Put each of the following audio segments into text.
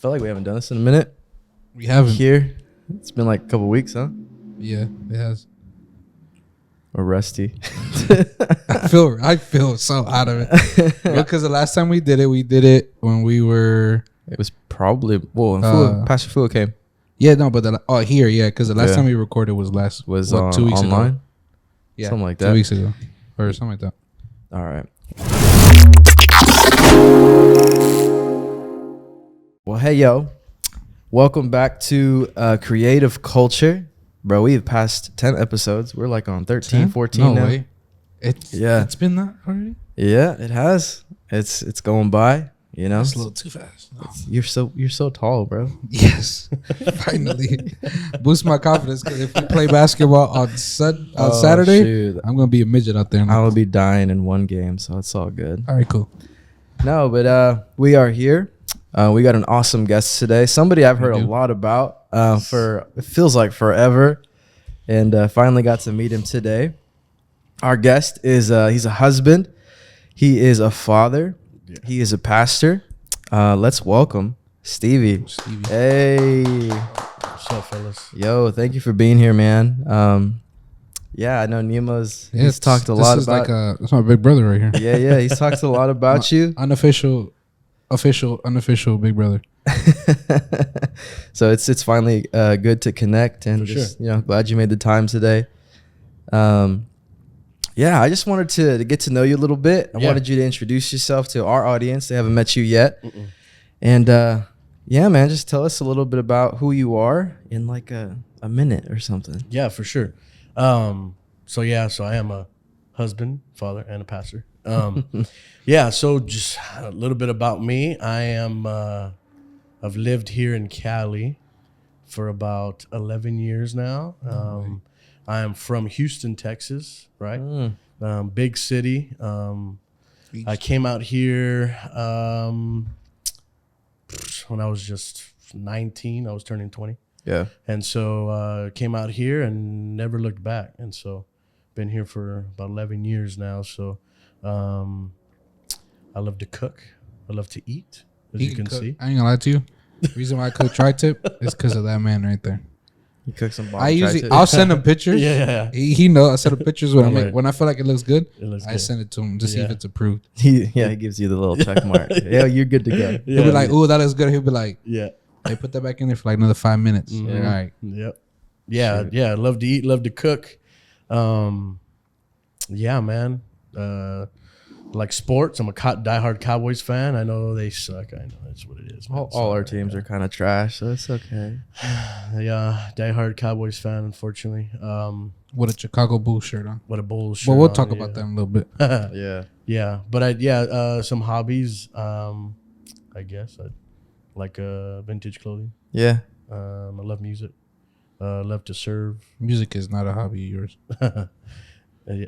felt like we haven't done this in a minute. We haven't. Here. It's been like a couple weeks, huh? Yeah, it has. We're rusty. I feel so out of it. Because the last time we did it when we were... It was probably... Well, Pastor Fua came. Yeah, no, but here, yeah, because the last time we recorded was 2 weeks online? ago. Yeah, something like that. 2 weeks ago. Or something like that. All right. Well, hey, yo. Welcome back to Creative Culture. Bro, we have passed 10 episodes. We're like on 13, 10? 14 now. Way. It's been that already? Yeah, it has. It's going by, you know. It's a little too fast. No. You're so tall, bro. Yes. Finally. Boost my confidence, because if we play basketball on Saturday, shoot. I'm going to be a midget out there. I will be dying in one game, so it's all good. All right, cool. No, but we are here. We got an awesome guest today. Somebody I've heard a lot about for it feels like forever, and finally got to meet him today. Our guest is he's a husband, he is a father, he is a pastor. Let's welcome Stevie. Hey, what's up, fellas? Yo, thank you for being here, man. Yeah, I know Nemo's. He's talked a lot about. That's my big brother right here. Yeah. He's talked a lot about you. Unofficial big brother. So it's finally good to connect, and just glad you made the time today. I just wanted to get to know you a little bit. I wanted you to introduce yourself to our audience. They haven't met you yet. And man, just tell us a little bit about who you are in like a minute or something. Yeah, for sure. So I am a husband, father, and a pastor. So just a little bit about me. I am I've lived here in Cali for about 11 years now. I am from Houston, Texas, right? Big city. I came out here when I was just 19. I was turning 20. Yeah. And so came out here and never looked back. And so been here for about 11 years now. So I love to cook. I love to eat, as you can see. I ain't gonna lie to you. The reason why I cook tri-tip is because of that man right there. You cook some bomb. I'll send him pictures. Yeah. He knows. I send him pictures when I feel like it looks good. I send it to him to see if it's approved. He gives you the little check mark. Yeah, you're good to go. He'll be like, "Ooh, that looks good." He'll be like, "Yeah." They put that back in there for like another 5 minutes. Mm-hmm. All right. Yep. Yeah. Sure. Yeah. Love to eat. Love to cook. Yeah, man. Like sports. I'm a diehard Cowboys fan. I know they suck. I know that's what it is. All our teams are kind of trash, so it's okay. Yeah, diehard Cowboys fan. Unfortunately. With a Chicago Bulls shirt on. What a Bulls shirt. Well, we'll talk about that in a little bit. Yeah. But some hobbies. I guess I like vintage clothing. Yeah. I love music. Love to serve. Music is not a hobby of yours.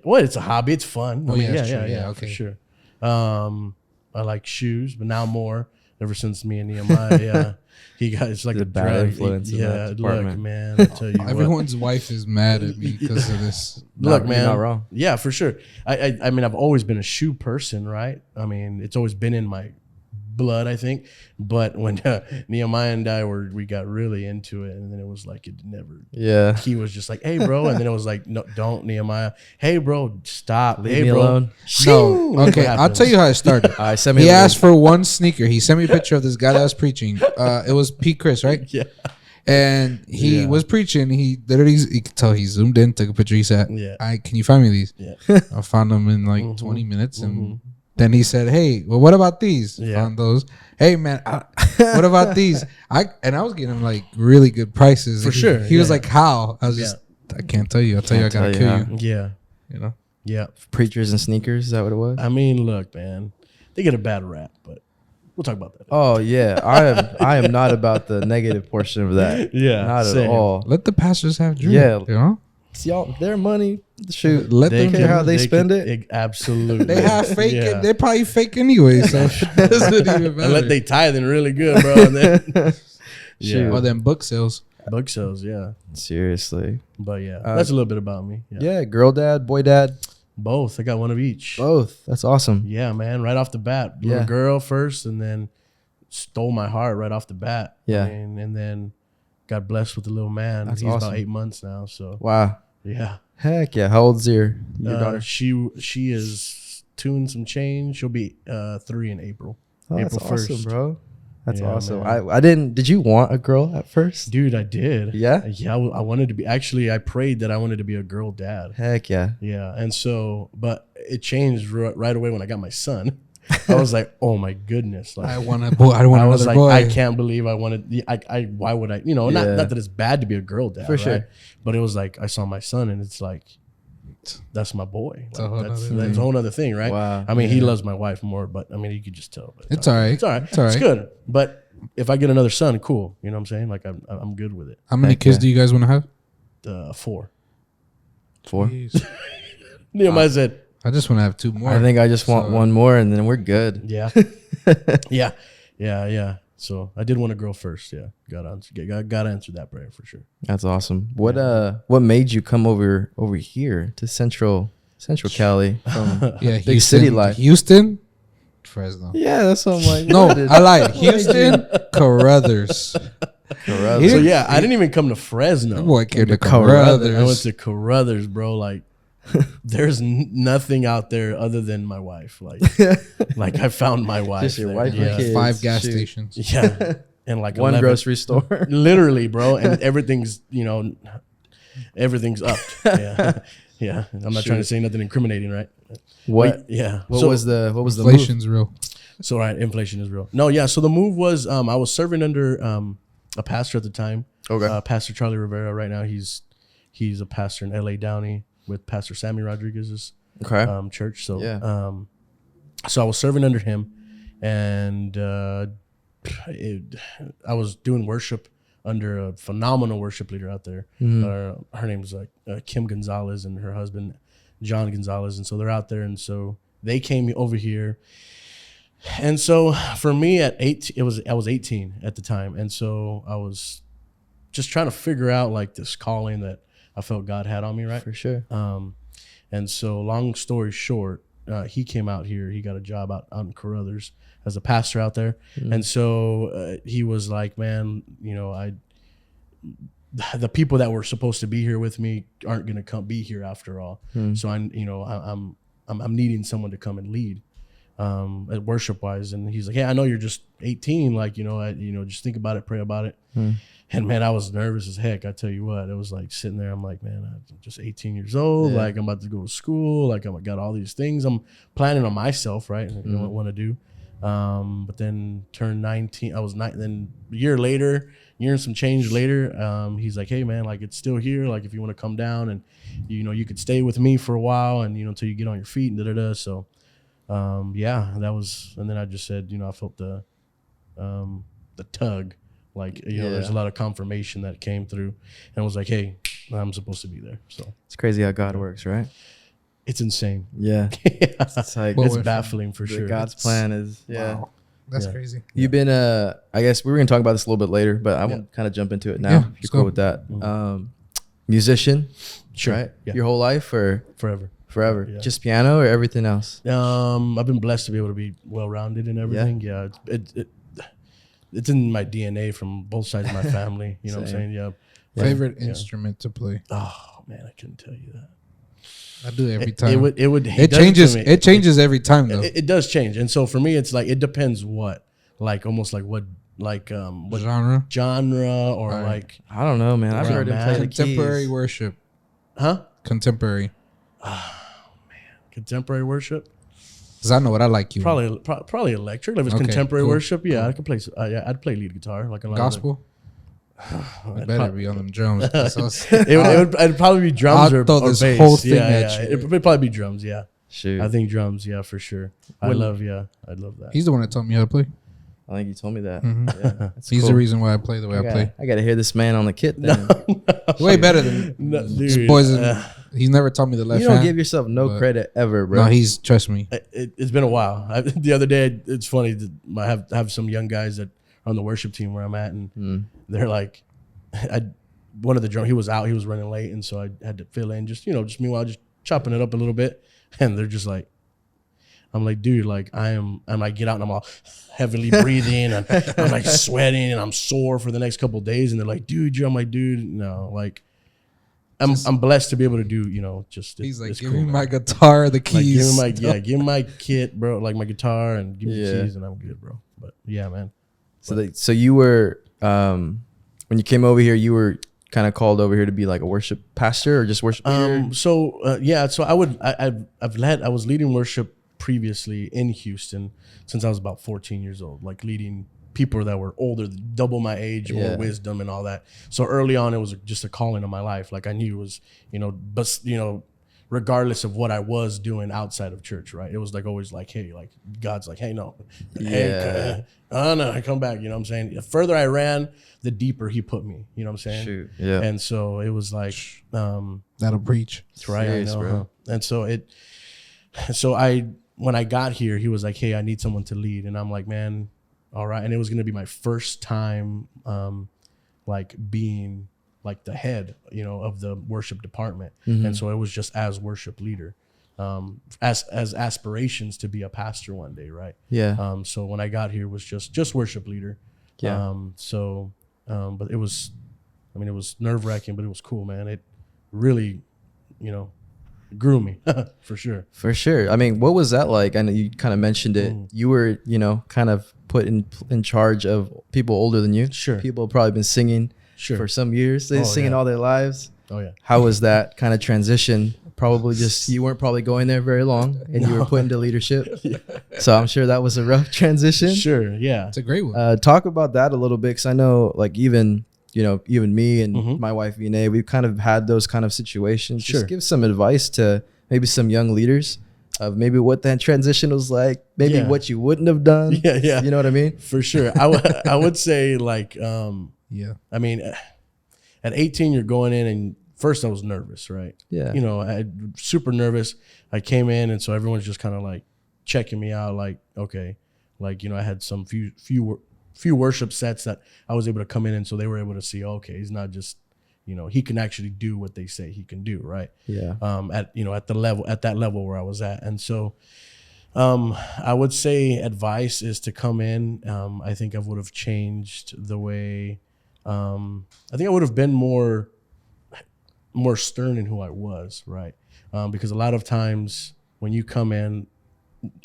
Well, it's a hobby. It's fun. Oh, yeah, okay. For sure. I like shoes, but now more. Ever since me and Nehemiah, it's like the bad influence. In that department. Look, man, I tell you, everyone's wife is mad at me because of this. Look, man, you're not wrong. Yeah, for sure. I mean, I've always been a shoe person, right? I mean, it's always been in my blood, I think. But when Nehemiah and I we got really into it, and then it was like it never. Yeah. He was just like, "Hey, bro," and then it was like, "No, don't, Nehemiah. Hey, bro, stop. Leave me alone." No, okay. I'll tell you how it started. He asked for one sneaker. He sent me a picture of this guy that was preaching. It was Pete Chris, right? Yeah. And he was preaching. He literally, you could tell he zoomed in, took a picture. He said, can you find me these?" Yeah. I found them in like 20 minutes, and then he said, "Hey, well, what about these?" Yeah. Found those. Hey, man, what about these? I was getting him like really good prices. For sure. He was like, "How?" I was just, I can't tell you. I'll tell you, I gotta kill you. Yeah. You know? Yeah. Preachers and sneakers. Is that what it was? I mean, look, man, they get a bad rap, but we'll talk about that. Oh yeah, I am not about the negative portion of that. Yeah, not at all. Let the pastors have dreams. Yeah, you know. It's y'all, their money. Shoot, let them care how they spend it. Absolutely. They have fake. Yeah. They're probably fake anyway, so it doesn't even matter. Unless they tithing really good, bro. And then, Or then book sales. Book sales, yeah. Seriously. But yeah, that's a little bit about me. Yeah, girl dad, boy dad. Both. I got one of each. Both. That's awesome. Yeah, man. Right off the bat, little girl first, and then stole my heart right off the bat. Yeah. I mean, and then got blessed with a little man. That's He's awesome. about 8 months now. So Wow. yeah. Heck yeah. How old's your daughter? She is 2 and some change. She'll be 3 in April. Oh, that's April awesome, 1st. bro. That's Yeah, awesome. man. I didn't. Did you want a girl at first? Dude, I did. Yeah? Yeah. I wanted to be, actually, I prayed that I wanted to be a girl dad. Heck yeah. Yeah. And so, but it changed right away when I got my son. I was like, oh my goodness. Like, I want a boy. I want I was another like, boy. I can't believe I wanted, why would I, not Yeah. that it's bad to be a girl dad. For right? sure. But it was like, I saw my son and it's like, that's my boy. a Like, whole that's nother a whole other thing, right? Wow. I mean, he loves my wife more, but I mean, you could just tell. But It's all right. It's all right. It's all right. It's good. But if I get another son, cool. You know what I'm saying? Like, I'm good with it. How many Heck kids yeah. do you guys want to have? 4. 4. Jeez. Nehemiah said, I just want to have 2 more. I think I just want one more, and then we're good. yeah. Yeah. So I did want a girl first. Yeah. Got to answer that prayer for sure. That's awesome. What made you come over here to Central Cali from yeah, big city life? Houston, Fresno. Yeah, that's what I'm like. No, I lied. Houston, Carruthers. Carruthers. So yeah, I didn't even come to Fresno. That boy came to Carruthers. I went Carruthers. to Carruthers, bro. Like, there's nothing out there other than my wife. Like I found my wife. Just your there. wife and Yeah. kids. 5 gas Shoot. stations. Yeah. And like One 11 grocery store. literally, bro. And everything's, everything's up. Yeah. Yeah. I'm not trying to say nothing incriminating, right? What? But, yeah. What So- was the move? Inflation's real. So right, inflation is real. No, yeah. So the move was I was serving under a pastor at the time. Okay. Pastor Charlie Rivera. Right now he's a pastor in LA Downey with Pastor Sammy Rodriguez's Okay. church. So Yeah. so I was serving under him, and I was doing worship under a phenomenal worship leader out there. Her name's Kim Gonzalez and her husband John Gonzalez, and so they're out there, and so they came over here. And so for me at 18, I was 18 at the time. And so I was just trying to figure out like this calling that I felt God had on me. Right. For sure. And so long story short, he came out here, he got a job out in Carruthers as a pastor out there. And so he was like, man, the people that were supposed to be here with me aren't going to be here after all. So I'm needing someone to come and lead. Worship wise, and he's like, "Hey, I know you're just 18. Like, just think about it, pray about it." And man, I was nervous as heck. I tell you what, it was like sitting there. I'm like, man, I'm just 18 years old. Yeah. Like, I'm about to go to school. Like, I got all these things I'm planning on myself, right? What I want to do. But then turned 19. I was then a year and some change later. He's like, "Hey, man, like it's still here. Like, if you want to come down and you could stay with me for a while, and until you get on your feet and da. So. That was, and then I just said, I felt the tug, like, there's a lot of confirmation that came through, and was like, hey, I'm supposed to be there. So It's crazy how God works, right? it's insane. Yeah. It's like It's baffling for the sure. God's plan is Wow. That's Yeah. crazy. You've been I guess we were gonna talk about this a little bit later, but I want to kind of jump into it now. Yeah, if let's you're cool go. with that. Musician, Sure. right? Yeah. Your whole life or Forever. forever? Just piano or everything else? I've been blessed to be able to be well-rounded in everything. Yeah. It's in my DNA from both sides of my family. You know what I'm Same. saying? Yeah. Favorite instrument to play? Oh man, I couldn't tell you that. I do it every time. It It does changes. to me. It changes every time though. It does change, and so for me, it's like it depends what, like almost like what Genre? genre or Right. like, I don't know, man. I've Right, heard him man. play the Contemporary keys. worship. huh? Contemporary. Contemporary worship. Because I know what I like. You Probably electric. If it's Okay, contemporary cool, worship, yeah, cool. I could play. I'd play lead guitar like a lot gospel. Of It better be on them drums. it'd probably be drums I'll or throw bass. this whole thing yeah, at yeah. you. It'd probably be drums. Yeah, Shoot. I think drums. Yeah, for sure. I'd love that. He's the one that taught me how to play. I think you told me that. Mhm. Yeah, that's He's cool. the reason why I play the way I play. I gotta hear this man on the kit then. Way better than No, this dude, boy's. He's never taught me the left You don't hand. give yourself no but- credit ever, bro. No, he's trust me. It's been a while. The other day, it's funny. I have some young guys that are on the worship team where I'm at, and they're like, one of the drum. He was out. He was running late, and so I had to fill in. Just meanwhile, just chopping it up a little bit, and they're just like, I'm like, dude, like I might get out and I'm all heavily breathing and I'm like sweating and I'm sore for the next couple of days. And they're like, dude, I'm like, dude, no, like I'm blessed to be able to do, just he's like, give cool, me man. my guitar, the keys. Like, give me my kit, bro, like my guitar and give me the keys and I'm good, bro. But yeah, man. So you were, when you came over here, you were kind of called over here to be like a worship pastor or just worship leader? So I was leading worship previously in Houston since I was about 14 years old, like leading people that were older, double my age, more wisdom and all that. So early on, it was just a calling of my life. Like I knew it was, but regardless of what I was doing outside of church, right? It was like always like, hey, like God's like, hey, no, hey, no, come back. You know what I'm saying? The further I ran, the deeper he put me. You know what I'm saying? Shoot. Yeah. And so it was like, that'll preach. That's right. Serious, I know. bro. And so when I got here, he was like, hey, I need someone to lead. And I'm like, man, all right. And it was going to be my first time, like being like the head, of the worship department. Mm-hmm. And so it was just as worship leader, as aspirations to be a pastor one day. Right. Yeah. So when I got here, it was just worship leader. Yeah. But it was nerve wracking, but it was cool, man. It really, grew me for sure. For sure. I mean, what was that like? I know you kind of mentioned it. You were, kind of put in charge of people older than you. Sure. People have probably been singing for some years. They're singing all their lives. Oh yeah. How was that kind of transition? Probably just, you weren't probably going there very long and you were put into leadership. So I'm sure that was a rough transition. Sure. Yeah. It's a great one. Talk about that a little bit. Cause I know like even me and my wife, Vinay, we've kind of had those kind of situations. Sure. Just give some advice to maybe some young leaders of maybe what that transition was like, maybe what you wouldn't have done. Yeah. You know what I mean? For sure. I would say like, I mean, at 18, you're going in and first I was nervous, right? Yeah. I super nervous. I came in and so everyone's just kind of like checking me out. Like, okay. Like, I had some few worship sets that I was able to come in and so they were able to see, okay, he's not just, he can actually do what they say he can do. Right. Yeah. At that level where I was at. And so, I would say advice is to come in. I think I would have changed the way, I think I would have been more stern in who I was. Right. Because a lot of times when you come in,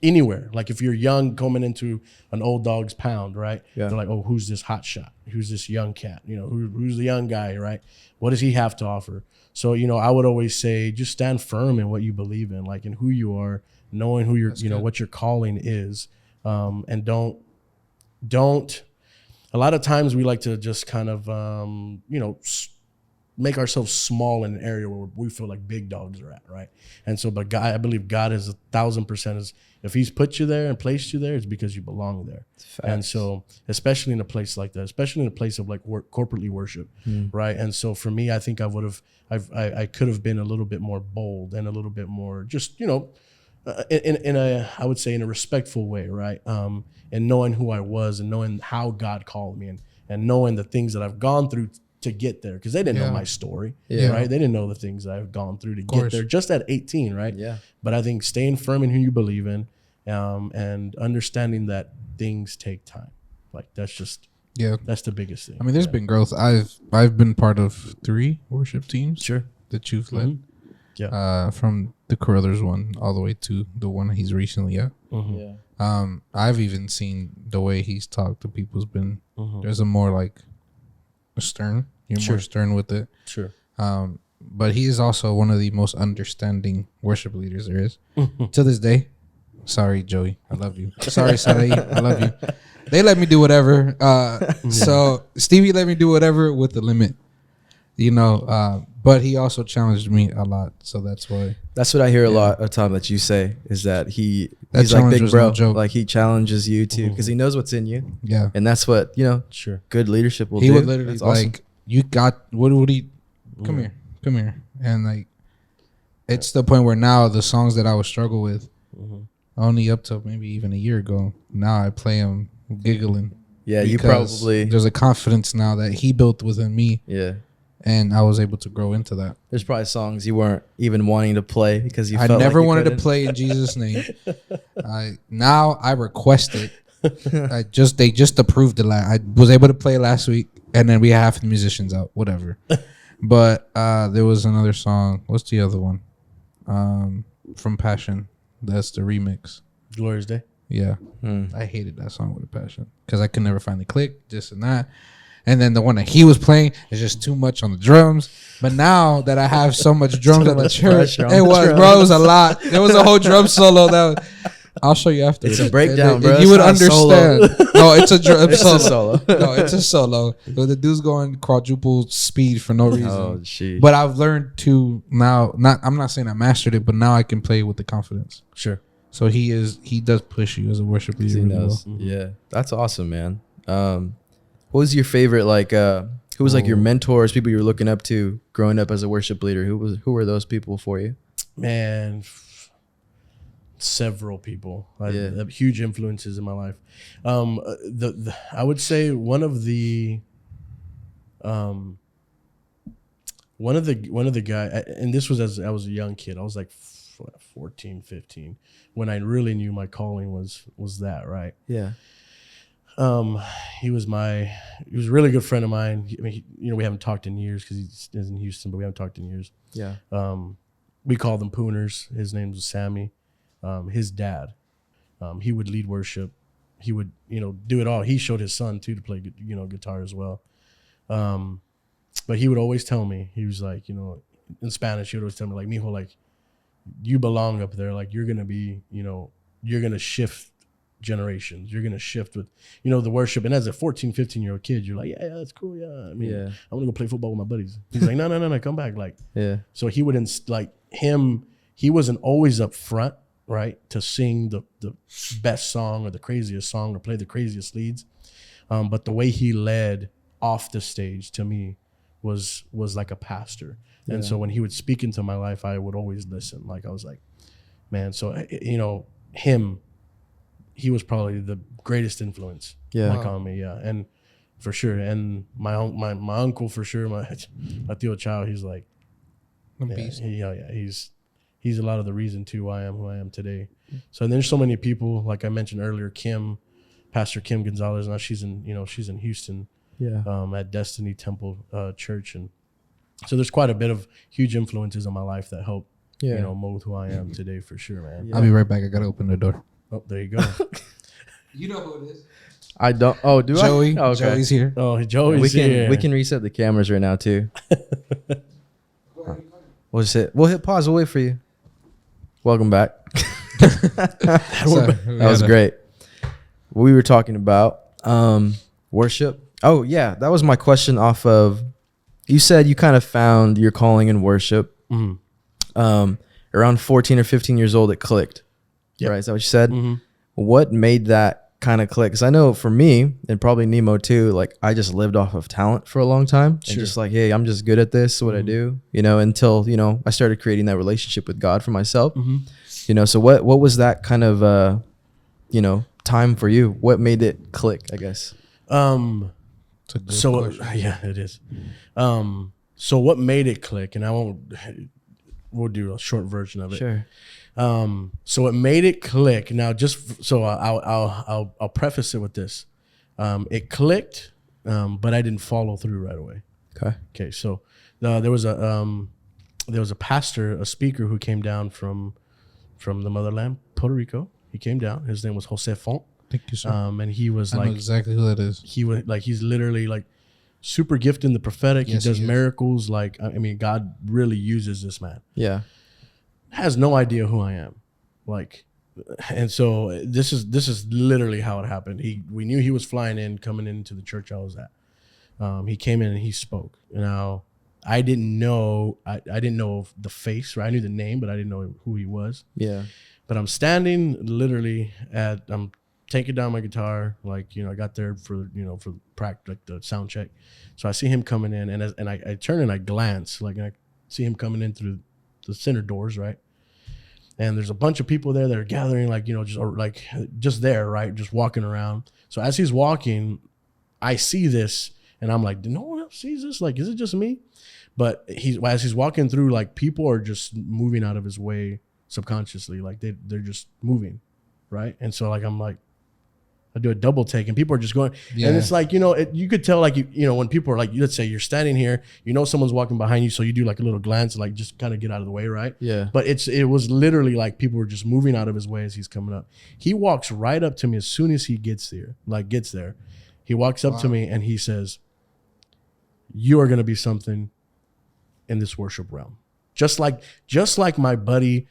anywhere, like if you're young coming into an old dog's pound, right? Yeah. They're like, oh, who's this hot shot? Who's this young cat? Who's the young guy, right? What does he have to offer? So, I would always say just stand firm in what you believe in, like in who you are, knowing who you're, what your calling is. And don't, a lot of times we like to just kind of, make ourselves small in an area where we feel like big dogs are at, right? And so, but God, I believe God is 1,000% is, if he's put you there and placed you there, it's because you belong there. And so, especially in a place like that, especially in a place of like corporately worship, right? And so for me, I think I could have been a little bit more bold and a little bit more just, in a, I would say in a respectful way, right? And knowing who I was and knowing how God called me and knowing the things that I've gone through to get there, because they didn't know my story, right? They didn't know the things that I've gone through to get there just at 18, right? Yeah. But I think staying firm in who you believe in, and understanding that things take time. Like that's the biggest thing. I mean, there's been growth. I've been part of 3 worship teams that you've led. Yeah. From the Carruthers one all the way to the one he's recently at. Yeah. I've even seen the way he's talked to people has been there's a more like stern. You're more stern with it. Sure. But he is also one of the most understanding worship leaders there is. To this day. Sorry, Joey. I love you. Sorry, Sarai. I love you. They let me do whatever. So Stevie let me do whatever with the limit. But he also challenged me a lot. So that's why. That's what I hear a lot of time that you say is that he's like big bro. No joke. Like he challenges you too because he knows what's in you. Yeah. And that's what, good leadership will do. He would literally like, you got, what would he, come here. And like, it's the point where now the songs that I would struggle with, only up to maybe even a year ago, now I play them giggling. Yeah, you probably. There's a confidence now that he built within me. Yeah. and I was able to grow into that. There's probably songs you weren't even wanting to play because you. I felt never like you wanted couldn't. to play in Jesus' name. I request it. They just approved it. I was able to play last week, and then we have half the musicians out. Whatever. But there was another song. What's the other one? From Passion. That's the remix. Glorious Day. Yeah. I hated that song with a passion because I could never finally click this and that. And then the one that he was playing is just too much on the drums. But now that I have so much drums at my church, it was a lot. There was a whole drum solo I'll show you after. It's a breakdown, bro. You would understand. No, it's a drum it's solo. A solo. No, it's a solo. But the dude's going quadruple speed for no reason. Oh, shit. But I've learned to now. I'm not saying I mastered it, but now I can play with the confidence. Sure. So he does push you as a worship leader. He knows. Yeah, that's awesome, man. What was your favorite, who was like your mentors, people you were looking up to growing up as a worship leader? Who were those people for you? Man, several people. Have huge influences in my life. I would say one of the guy, and this was as I was a young kid. I was like 14, 15 when I really knew my calling was that, right? Yeah. He was a really good friend of mine. I mean, we haven't talked in years because he's in Houston, but we haven't talked in years. Yeah. We called them Pooners. His name was Sammy. His dad, he would lead worship. He would, do it all. He showed his son too to play, guitar as well. But he would always tell me, he was like, in Spanish, he would always tell me like, mijo, like, you belong up there. Like, you're going to be, you're going to shift generations. You're going to shift with, the worship. And as a 14, 15-year-old kid, you're like, yeah, that's cool. Yeah. I mean, I'm going to go play football with my buddies. He's like, no, come back. Like, yeah. So he would, he wasn't always up front, right, to sing the best song or the craziest song or play the craziest leads. But the way he led off the stage to me was like a pastor. Yeah. And so when he would speak into my life, I would always listen. Like, I was like, man, so, he was probably the greatest influence on me. Yeah. And for sure. And my uncle, for sure, my tío Chao, he's like, he's a lot of the reason too why I am who I am today. So and there's so many people, like I mentioned earlier, Pastor Kim Gonzalez. Now she's in Houston, at Destiny Temple Church, and so there's quite a bit of huge influences in my life that help, mold who I am today for sure, man. I'll be right back. I gotta open the door. Oh, there you go. You know who it is. I don't. Oh, do Joey? I? Oh, okay. Joey's here. Oh, Joey's here. We can reset the cameras right now too. We'll hit pause. We'll wait for you. Welcome back. That was great. We were talking about worship. Oh yeah, that was my question off of. You said you kind of found your calling in worship. Mm-hmm. Around 14 or 15 years old, it clicked. Yep. Right? Is that what you said? Mm-hmm. What made that kind of click? Because I know for me, and probably Nemo too, like I just lived off of talent for a long time. Sure. And just like, hey, I'm just good at this, what I do, until, I started creating that relationship with God for myself. Mm-hmm. So what was that kind of, time for you? What made it click, I guess? Yeah, it is. So what made it click, and we'll do a short version of it. Sure. So it made it click. Now, just so I'll preface it with this. It clicked, but I didn't follow through right away. Okay. So there was a pastor, a speaker who came down from the motherland, Puerto Rico. He came down. His name was Jose Font. Thank you, sir. And he was I know exactly who that is. He's literally like super gifted in the prophetic. Yes, he does miracles. Like, I mean, God really uses this man. Yeah. Has no idea who I am. Like, and so this is literally how it happened. We knew he was coming into the church I was at. He came in and he spoke. Now, I didn't know the face, right? I knew the name, but I didn't know who he was. Yeah. But I'm standing literally I'm taking down my guitar, like, I got there for practice, like the sound check. So I see him coming in, and I turn and I glance, like, and I see him coming in through the center doors, right? And there's a bunch of people there that are gathering, like, just there, right? Just walking around. So as he's walking, I see this, and I'm like, did no one else sees this? Like, is it just me? But as he's walking through, like, people are just moving out of his way subconsciously. Like, they're just moving, right? And so, like, I'm like, I do a double take and people are just going. Yeah. And it's like, you could tell, like, when people are like, let's say you're standing here, someone's walking behind you. So you do like a little glance, like just kind of get out of the way. Right. Yeah. But it was literally like people were just moving out of his way as he's coming up. He walks right up to me as soon as he gets there. He walks up to me and he says, you are going to be something in this worship realm. Just like my buddy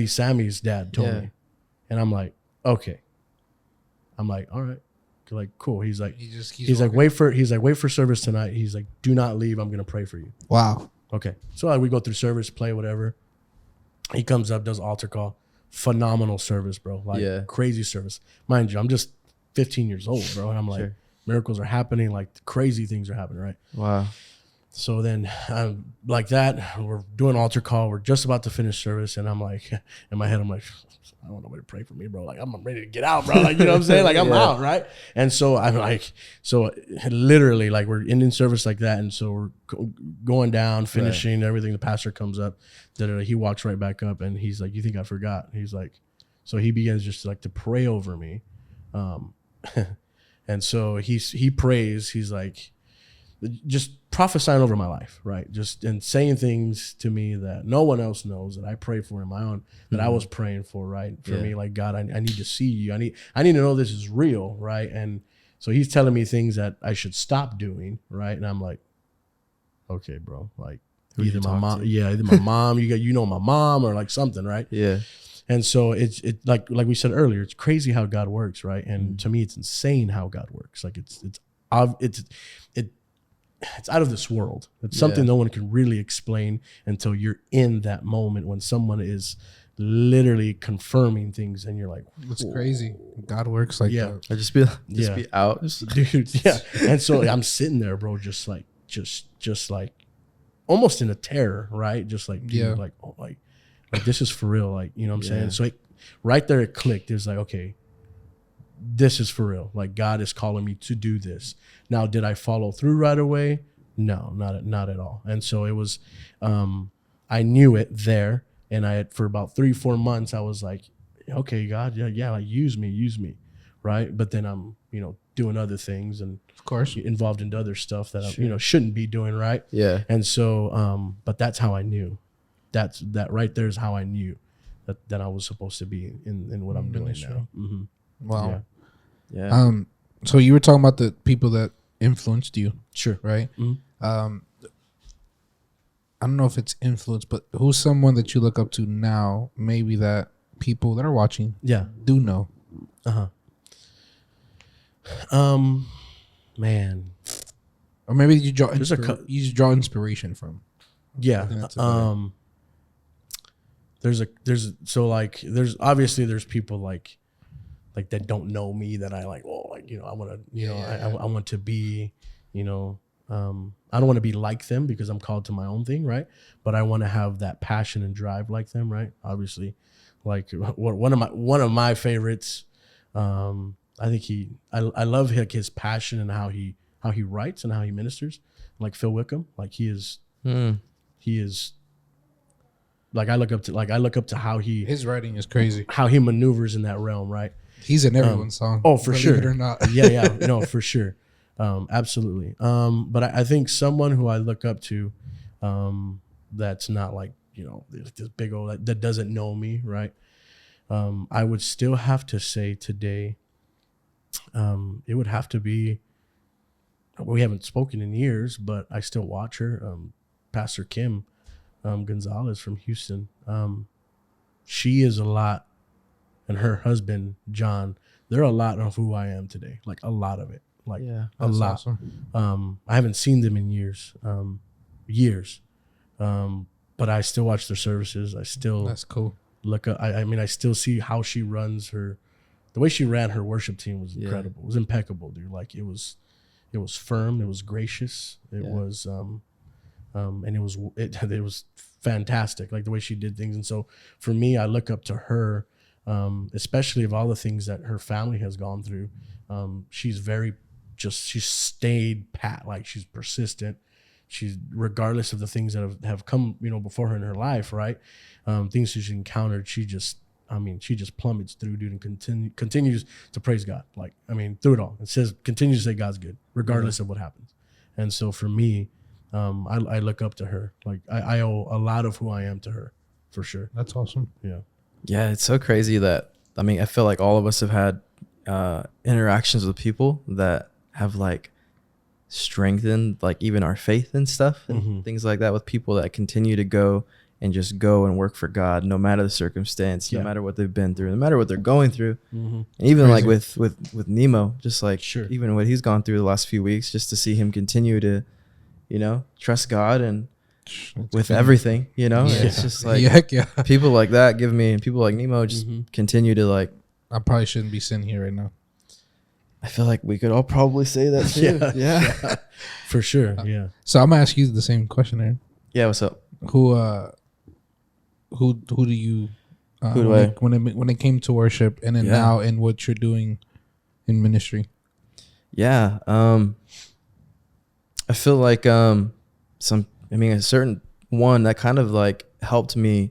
Sammy's dad told me. And I'm like, okay. I'm like, all right, like, cool. He's like, he's like, wait for service tonight. He's like, do not leave. I'm gonna pray for you. Wow. Okay. So like, we go through service, play, whatever. He comes up, does altar call. Phenomenal service, bro. Like, crazy service. Mind you, I'm just 15 years old, bro. And I'm like, miracles are happening. Like, crazy things are happening, right? Wow. So then I'm like that. We're doing altar call. We're just about to finish service, and I'm like, in my head, I'm like, I don't want nobody to pray for me, bro. Like, I'm ready to get out, bro. Like, you know what I'm saying? Like, I'm out, right? And so I'm like, literally, like, we're ending service like that. And so we're going down, finishing everything. The pastor comes up. He walks right back up, and he's like, you think I forgot? He's like, so he begins just like to pray over me. And so he prays. He's like, just prophesying over my life, right? Just and saying things to me that no one else knows, that I pray for in my own, that I was praying for, right? For me, like, God, I need to see you. I need to know this is real, right? And so he's telling me things that I should stop doing, right? And I'm like, okay, bro, like, either my mom, you know my mom, or like something, right? Yeah. And so it's like we said earlier, it's crazy how God works, right? And to me, it's insane how God works. Like, it's out of this world. It's something no one can really explain until you're in that moment when someone is literally confirming things, and you're like, it's crazy. God works like that. I just be out, dude. Yeah. And so I'm sitting there, bro, just like almost in a terror, right? Just like, dude, like, oh, like this is for real, like, you know what I'm saying? So right there it clicked. It's like, okay, this is for real. Like, God is calling me to do this. Now, did I follow through right away? No, not at all. And so it was, I knew it there. And for about 3-4 months, I was like, okay, God, yeah, like, use me. Right. But then I'm, doing other things, and of course involved into other stuff that I, shouldn't be doing. Right. Yeah. And so, but that's how I knew. That right there is how I knew that I was supposed to be in what I'm doing now. Mm-hmm. Wow. Yeah. So you were talking about the people that influenced you. Sure. Right. Mm-hmm. I don't know if it's influence, but who's someone that you look up to now, maybe that people that are watching do know? Man. Or maybe you draw inspiration from. Yeah. There's obviously people like that don't know me that I like, oh, like, I want to, I want to be, I don't want to be like them because I'm called to my own thing, right? But I want to have that passion and drive like them, right? Obviously, like one of my favorites. I think I love his passion and how he writes and how he ministers. Like Phil Wickham, like he is. Like I look up to how his writing is crazy. How he maneuvers in that realm, right? He's in everyone's song. Oh, for sure. Believe it or not. Yeah, no, for sure. Absolutely. But I think someone who I look up to, that's not like, this big old, that doesn't know me, right? I would still have to say today, it would have to be, we haven't spoken in years, but I still watch her, Pastor Kim Gonzalez from Houston. She is a lot, and her husband, John, they're a lot of who I am today, like a lot of it. Like a lot. Awesome. I haven't seen them in years. But I still watch their services. I still that's cool. Look up. I still see how she runs the way she ran her worship team was incredible. It was impeccable, dude. Like it was firm. It was gracious. It was and it was fantastic. Like the way she did things. And so for me, I look up to her, especially of all the things that her family has gone through. She's very she's stayed pat. Like she's persistent. She's regardless of the things that have come, before her in her life, right? Things she's encountered. She just plummets through, dude, and continues to praise God. Like, through it all. It says, continues to say God's good, regardless of what happens. And so for me, I look up to her. Like I owe a lot of who I am to her, for sure. That's awesome. Yeah. Yeah, it's so crazy that, I feel like all of us have had interactions with people that have like strengthened like even our faith and stuff and things like that, with people that continue to go and work for God no matter the circumstance, no matter what they've been through, no matter what they're going through. And even crazy. Like with Nemo, just like even what he's gone through the last few weeks, just to see him continue to, trust God and with everything, it's just like people like that people like Nemo just continue to like. I probably shouldn't be sitting here right now. I feel like we could all probably say that too. Yeah. For sure. Yeah. So I'm gonna ask you the same question, Aaron. Yeah. What's up? Who do you when it came to worship and then now in what you're doing in ministry? Yeah. I feel like a certain one that kind of like helped me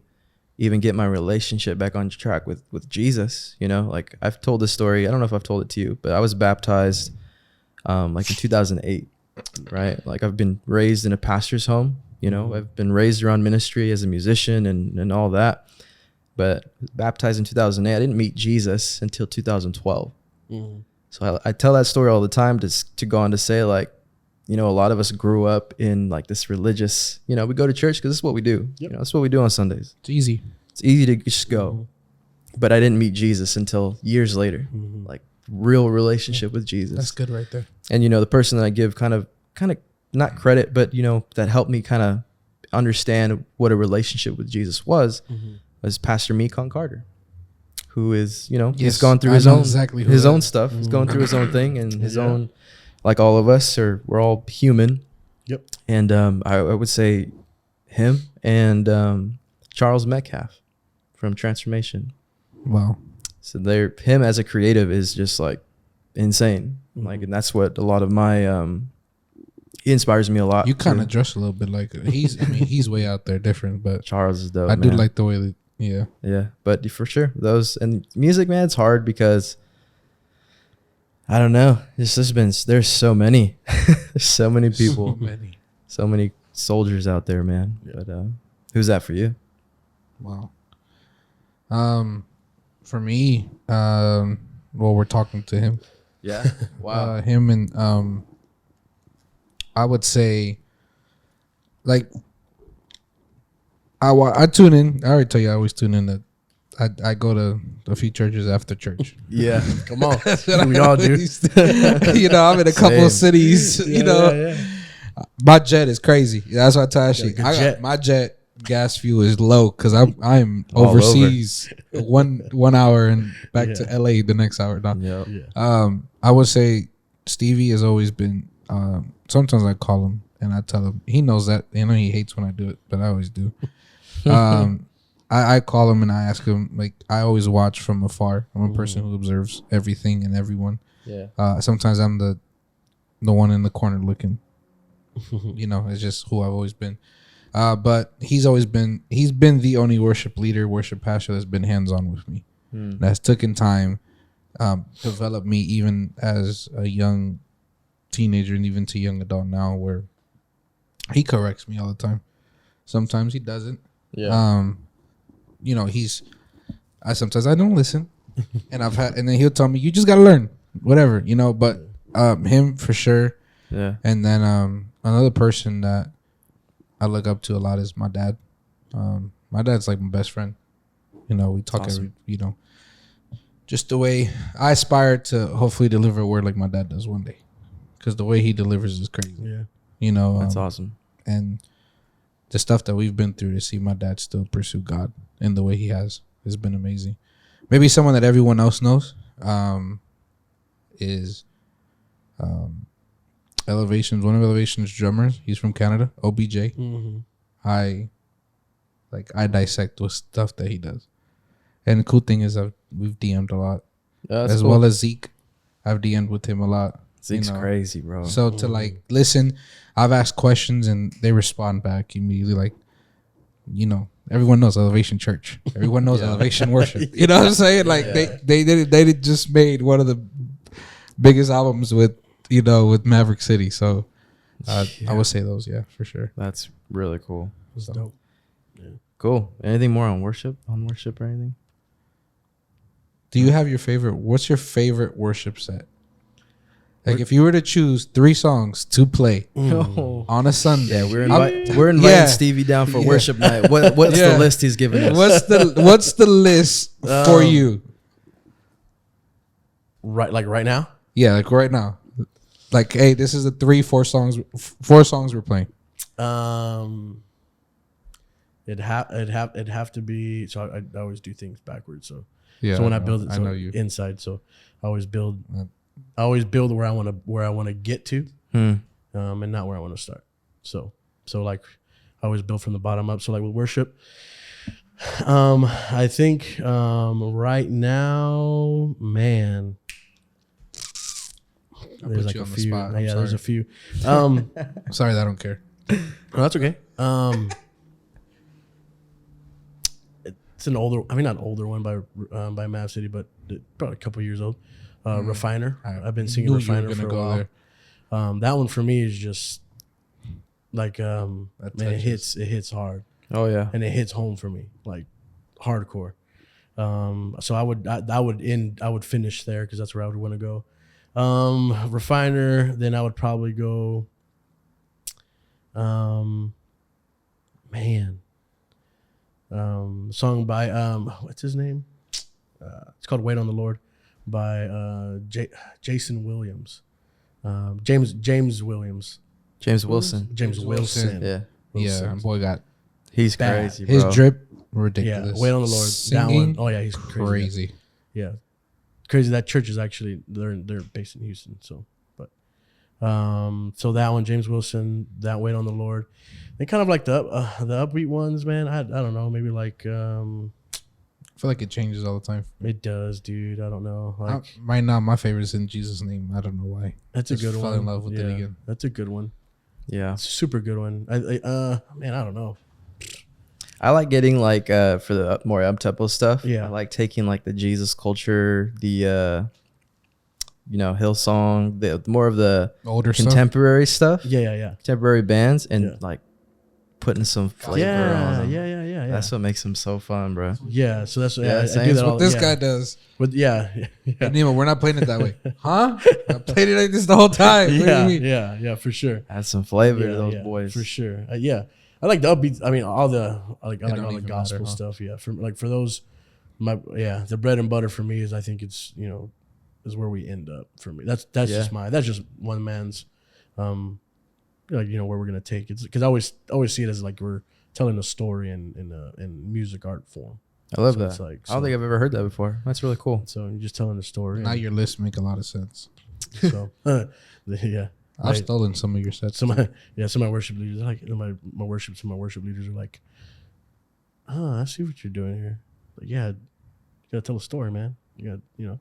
even get my relationship back on track with Jesus, like I've told this story. I don't know if I've told it to you, but I was baptized like in 2008, right? Like I've been raised in a pastor's home, I've been raised around ministry as a musician and all that, but baptized in 2008. I didn't meet Jesus until 2012. So I tell that story all the time to go on to say like, a lot of us grew up in like this religious, we go to church because this is what we do. Yep. That's what we do on Sundays. It's easy. It's easy to just go. But I didn't meet Jesus until years later, like real relationship with Jesus. That's good right there. And, the person that I give kind of not credit, but, that helped me kind of understand what a relationship with Jesus was Pastor Mekon Carter, who is, he's gone through his own stuff. He's going through his own thing and his own, like all of us we're all human. Yep. And I would say him and Charles Metcalf from Transformation. Wow. So him as a creative is just like insane. Like, and that's what a lot of my he inspires me a lot. You kind of dress a little bit like he's way out there different, but Charles is dope. I do like the way that yeah. But for sure, those and music, man, it's hard because I don't know. There's so many, there's so many people, so many soldiers out there, man. Yeah. But who's that for you? Wow. For me, we're talking to him. Yeah. Wow. Him and I would say, like, I tune in. I already tell you I always tune in. That I go to a few churches after church. Yeah, come on. We all do. I'm in a couple of cities. My jet is crazy. That's what I tell you. My jet gas fuel is low because I'm overseas 1 hour and back to LA the next hour. I would say Stevie has always been. Sometimes I call him and I tell him. He knows that. He hates when I do it, but I always do. I call him and I ask him, like, I always watch from afar. I'm a person who observes everything and everyone. Yeah. Sometimes I'm the one in the corner looking. It's just who I've always been. But he's been the only worship leader, worship pastor that's been hands-on with me. That's taken time, developed me even as a young teenager and even to young adult now, where he corrects me all the time. Sometimes he doesn't. Yeah. Sometimes I don't listen, and then he'll tell me, you just gotta learn, whatever, but him for sure. Yeah. And then another person that I look up to a lot is my dad. My dad's like my best friend. We talk just the way I aspire to hopefully deliver a word like my dad does one day, because the way he delivers is crazy. Yeah. That's awesome. And the stuff that we've been through, to see my dad still pursue God in the way he has been amazing. Maybe someone that everyone else knows is Elevation's one of Elevation's drummers. He's from Canada, OBJ. I dissect with stuff that he does. And the cool thing is we've DM'd a lot. Yeah, as cool. Well as Zeke. I've DM'd with him a lot. Zeke's crazy, bro. So to like listen, I've asked questions and they respond back immediately. Like, everyone knows Elevation Church. Everyone knows Elevation Worship. You know what I'm saying? Like they just made one of the biggest albums with Maverick City. So I would say those, for sure. That's really cool. That's dope. Yeah. Cool. Anything more on worship or anything? Do you have what's your favorite worship set? Like if you were to choose 3 songs to play on a Sunday. Yeah, we're inviting Stevie down for worship night. What's the list he's giving us? What's the list for you? Right now? Yeah, like right now. Like, hey, this is the 4 songs we're playing. It'd have to be. So I always do things backwards. So when I build it, I know you inside. So I always build where I want to get to, and not where I want to start. So like I always build from the bottom up. So like with worship, I think right now, man. There's like a few. Yeah, there's a few. I'm sorry, I don't care. No, that's okay. It's an older. I mean, not an older one by Mav City, but probably a couple years old. Refiner. I've been singing Refiner for a while. That one for me is just like man, it hits hard. Oh yeah, and it hits home for me like hardcore. So I would finish there because that's where I would want to go. Refiner, then I would probably go song by what's his name? It's called Wait on the Lord by Jason Williams. James Williams. James Wilson. James Wilson. Yeah. Wilson. Yeah, boy he's bad. Crazy, bro. His drip ridiculous. Yeah, Wait on the Lord. Singing, that one. Oh yeah, he's crazy. Yeah. Crazy. That church is actually they're based in Houston. So, but so that one, James Wilson, that Wait on the Lord. They kind of like the upbeat ones, man. I don't know, maybe like I feel like it changes all the time. It does, dude. I don't know. Like right now, my favorite is In Jesus' Name. I don't know why. That's a good one. Fell in love with it again. That's a good one. Yeah, it's a super good one. Man, I don't know. I like getting like for the more up-tempo stuff. Yeah, I like taking like the Jesus culture, the Hillsong, the more of the older contemporary stuff. Yeah. Contemporary bands and like putting some flavor on them. Yeah. That's what makes them so fun, bro. Yeah, so that's I do that what this guy does. But yeah. Nemo, we're not playing it that way, huh? I played it like this the whole time. Yeah, for sure. Add some flavor to those boys, for sure. I like the upbeats. I mean, I like all the gospel stuff. Yeah, for those, the bread and butter for me is I think it's is where we end up for me. That's just one man's, where we're gonna take it, because I always see it as like we're telling a story in music art form. I love that. I don't think I've ever heard that before. That's really cool. So you're just telling a story. Now your lists make a lot of sense. So yeah. I've stolen some of your sets. Some of my worship leaders, like my worship leaders are like, I see what you're doing here. Like, yeah, you gotta tell a story, man. You gotta,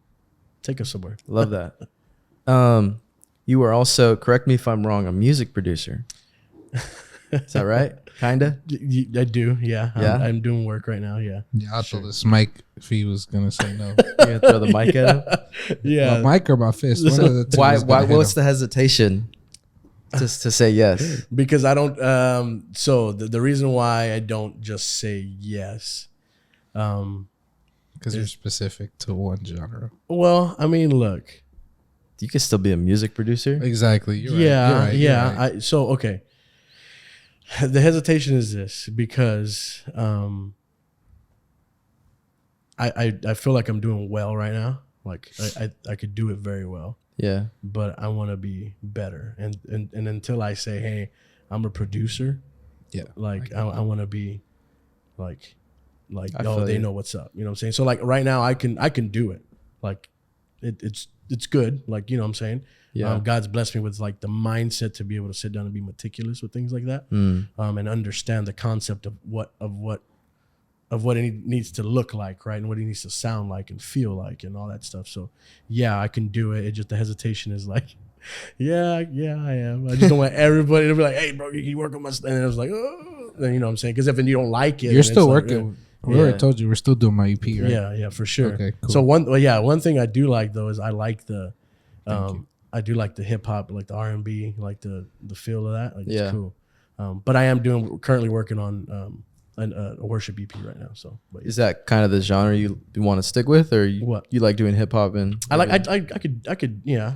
take us somewhere. Love that. You were also, correct me if I'm wrong, a music producer. Is that right? Kinda. I do. Yeah. I'm doing work right now. Yeah. Yeah. I told this Mike if he was gonna say no. You gonna throw the mic at him? Yeah. My mic or my fist. One of the two. Why? What's the hesitation? Just to say yes? Because I don't. So the reason why I don't just say yes, because you're specific to one genre. Well, I mean, look, you could still be a music producer. Exactly. You're right. You're right. So okay. The hesitation is this because I feel like I'm doing well right now. Like I could do it very well. Yeah. But I want to be better. And until I say, hey, I'm a producer. Yeah. Like I want to be like they know what's up. You know what I'm saying? So like right now I can do it. Like it's good. Like, you know what I'm saying? Yeah. God's blessed me with like the mindset to be able to sit down and be meticulous with things like that. And understand the concept of what it needs to look like, right? And what it needs to sound like and feel like and all that stuff. So yeah, I can do it. It just, the hesitation is like, Yeah, I am. I just don't want everybody to be like, "Hey, bro, you work on my stuff." And I was like, "Oh," then you know what I'm saying? Because if you don't like it, you're still like, working. We already told you we're still doing my EP, right? Yeah, for sure. Okay, cool. So one thing I do like though is I like the, I do like the hip hop, like the R&B, like the feel of that. Like it's cool. But I am currently working on a worship EP right now. So is that kind of the genre you want to stick with, or you like doing hip hop? And I could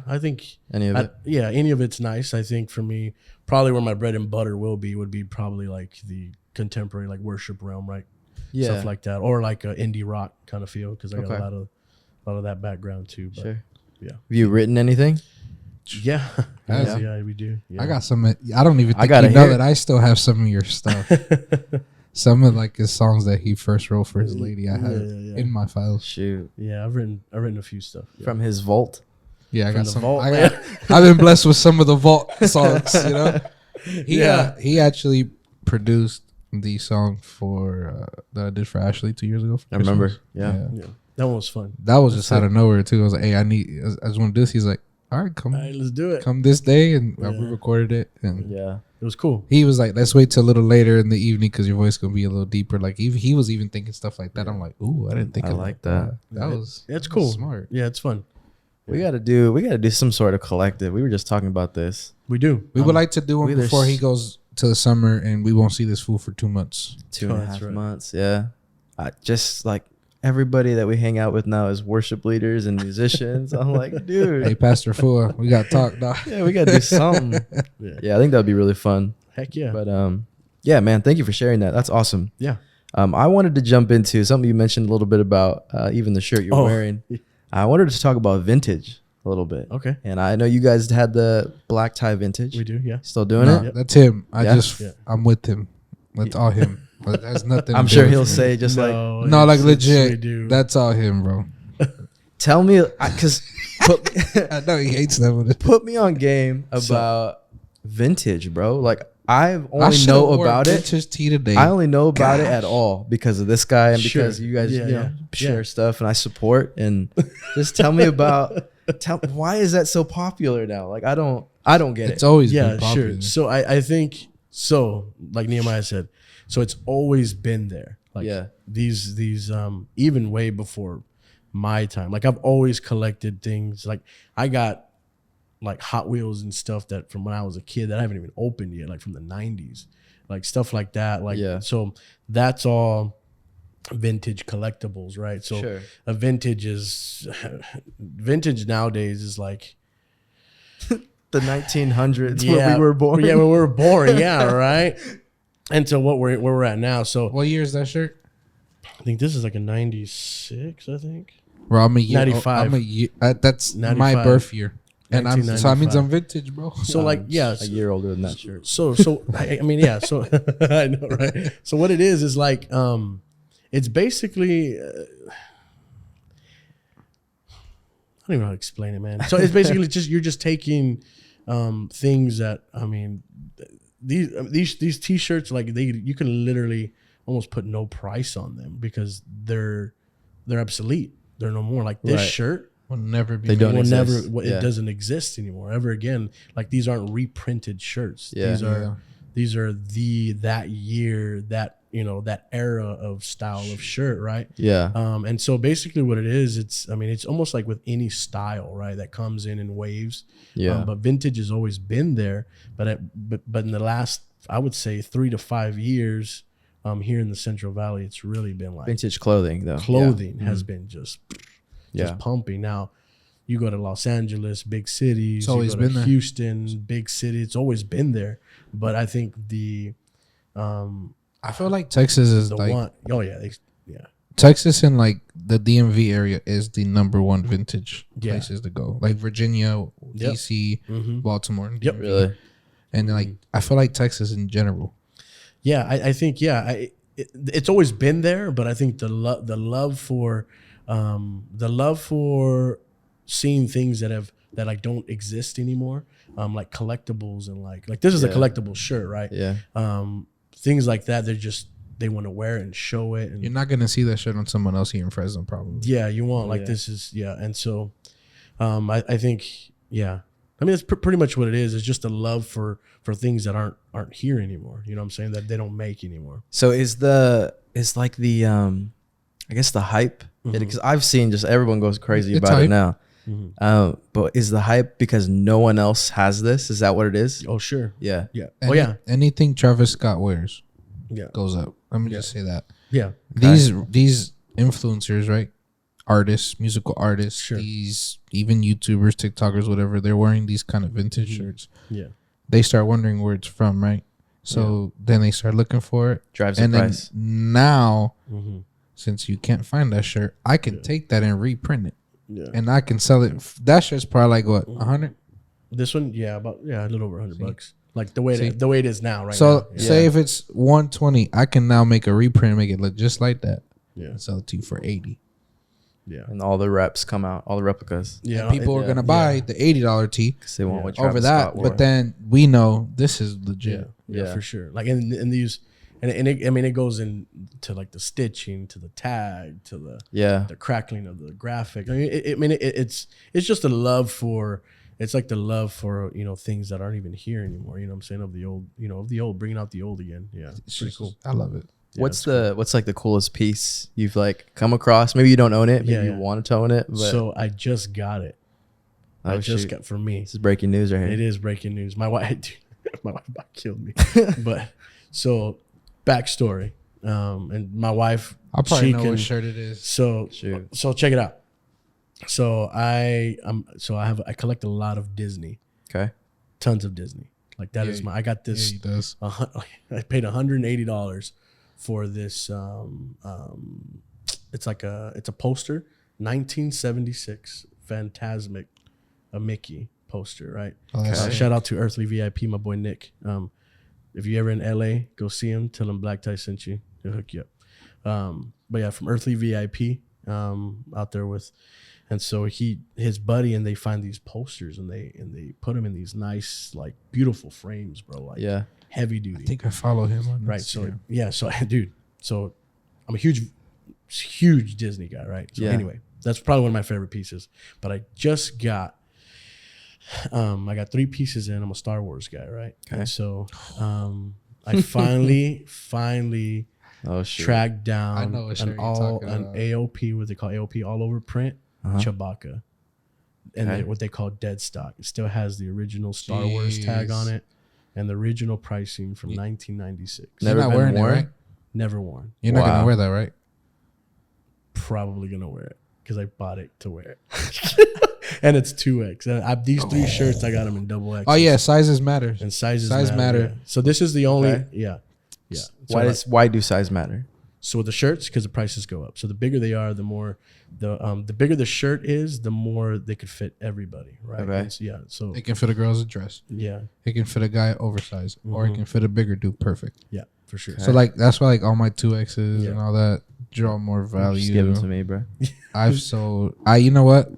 I think any of it. Yeah, any of it's nice. I think for me, probably where my bread and butter would be probably like the contemporary like worship realm, right? Yeah, stuff like that, or like a indie rock kind of feel because I got a lot of that background too. But, sure. Yeah. Have you written anything? Yeah. Yeah, we do. Yeah. I got some. I don't even think you know that I still have some of your stuff. Some of like his songs that he first wrote for his lady, I have in my files. Shoot. Yeah, I've written a few stuff from his vault. Yeah, I got some. I've been blessed with some of the vault songs. You know, he actually produced the song for that I did for Ashley 2 years ago. I remember. Yeah. That one was fun. That was just out of nowhere too. I was like, "Hey, I just want to do this." He's like, "All right, come. All right, let's do it. Come this day," and we recorded it. And it was cool. He was like, "Let's wait till a little later in the evening because your voice gonna be a little deeper." Like he was even thinking stuff like that. I'm like, "Ooh, I didn't think I like that." That was it's cool. Smart. Yeah, it's fun. We gotta do some sort of collective. We were just talking about this. We do. We would like to do one before he goes to the summer, and we won't see this fool for 2 months. 2.5 months. Yeah. Just like everybody that we hang out with now is worship leaders and musicians. I'm like, dude. Hey, Pastor Fool, we got to talk, dog. Yeah, we got to do something. Yeah, I think that would be really fun. Heck yeah. But yeah, man, thank you for sharing that. That's awesome. Yeah. I wanted to jump into something you mentioned a little bit about, even the shirt you're wearing. I wanted to talk about vintage a little bit. Okay. And I know you guys had the black tie vintage. We do, yeah. Still doing it? Yep. That's him. I'm with him. That's all him. But that's nothing. I'm sure he'll say just like legit. That's all him, bro. Tell me, because I know he hates that. Put me on game about vintage, bro. Like I only know about it. Vintage tee today. I only know about it at all because of this guy and because you guys, share stuff and I support. And just tell me about. Why is that so popular now? Like I don't get it. It's always been popular. Sure. So I think so. Like Nehemiah said, so it's always been there. Like these even way before my time. Like I've always collected things. Like I got like Hot Wheels and stuff that from when I was a kid that I haven't even opened yet, like from the 90s, like stuff like that. Like so that's all vintage collectibles, right? So a vintage nowadays is like the 1900s when we were born. Yeah, when we were born. Yeah, right. And so where we're at now. So what year is that shirt? I think this is like a 96. I think. Well, I'm a year. 95. I'm a year. That's 95. My birth year, and so that means I'm vintage, bro. So like a year older than that shirt. So I mean So I know, right? So what it is like it's basically I don't even know how to explain it, man. So it's basically just you're just taking things that I mean these t-shirts like you can literally almost put no price on them because they're obsolete. They're no more. Like this shirt will never be. They don't exist. It doesn't exist anymore ever again. Like these aren't reprinted shirts. Yeah. These are that year, that that era of style of shirt, right? Yeah. And so basically what it is, it's almost like with any style, right? That comes in waves. Yeah. But vintage has always been there, but in the last, I would say 3 to 5 years, here in the Central Valley, it's really been like vintage clothing though. Clothing has been just pumping. Now you go to Los Angeles, big cities, it's always been there. Houston, big city, it's always been there. But I think I feel like Texas is the like one. Oh yeah. Texas and like the DMV area is the #1 vintage places to go. Like Virginia, DC, Baltimore. Yep. Really. And like I feel like Texas in general. Yeah, I think it's always been there, but I think the love for seeing things that like don't exist anymore, like collectibles and like this is a collectible shirt, right? Yeah. Things like that, they want to wear it and show it. And you're not gonna see that shirt on someone else here in Fresno, probably. Yeah, you won't. Like this is and so, I think I mean, that's pretty much what it is. It's just a love for things that aren't here anymore. You know what I'm saying? That they don't make anymore. So is like the I guess the hype, because I've seen just everyone goes crazy about hype. it now. But is the hype because no one else has this? Is that what it is? Oh, sure. Yeah. Yeah. Yeah. Anything Travis Scott wears goes up. Let me just say that. Yeah. These influencers, right? Artists, musical artists, these even YouTubers, TikTokers, whatever, they're wearing these kind of vintage shirts. Yeah. They start wondering where it's from, right? So then they start looking for it. Drives the price. Then now, since you can't find that shirt, I can take that and reprint it. Yeah. And I can sell it. That shirt's probably like what, 100? This one, a little over $100. Like the way it is now, right? So now. say if it's 120, I can now make a reprint, make it look just like that. Yeah. And sell it to you for 80. Yeah. And all the reps come out, all the replicas. Yeah. And people are gonna buy the $80 tee because they want what over Travis that. Scott wore. But then we know this is legit. Yeah, for sure. Like in these, and it goes into like the stitching, to the tag, to the crackling of the graphic. I mean, it's just a love for. It's like the love for things that aren't even here anymore. You know what I'm saying? Of the old, bringing out the old again. Yeah, it's pretty cool. I love it. Yeah, what's like the coolest piece you've like come across? Maybe you don't own it, maybe you want to own it. But so I just got it. Got for me. This is breaking news right here. It is breaking news. My wife about killed me. But so backstory. And my wife, I'll probably know what shirt it is. So check it out. So I collect a lot of Disney. Okay. Tons of Disney. Like that is I got this. Yeah, he does. I paid $180 for this. It's a poster, 1976 Phantasmic, a Mickey poster, right? Okay. Shout out to Earthly VIP, my boy Nick. If you ever in LA, go see him. Tell him Black Tie sent you. He'll hook you up. But yeah, from Earthly VIP, out there with. And so his buddy, and they find these posters, and they put them in these nice, like, beautiful frames, bro. Like, heavy duty. I think I follow him on right. Instagram. So dude, so I'm a huge Disney guy, right? So anyway, that's probably one of my favorite pieces. But I just got, I got 3 pieces in. I'm a Star Wars guy, right? Okay. And so, I finally tracked down an AOP, what they call AOP, all over print. Chewbacca, and what they call dead stock. It still has the original Star Wars tag on it, and the original pricing from 1996. Never been worn, right? Never worn. You're not gonna wear that, right? Probably gonna wear it because I bought it to wear it, and it's 2X. And these 3 shirts, I got them in double X. Oh yeah, sizes matter. And sizes matter. Yeah. So this is the only So why do size matter? So with the shirts, because the prices go up. So the bigger they are, the more the bigger the shirt is, the more they could fit everybody, right? Okay. So it can fit a girl's dress. Yeah. It can fit a guy oversized, or it can fit a bigger dude perfect. Yeah, for sure. So like that's why like all my 2Xs and all that draw more value. Just give them to me, bro. You know what?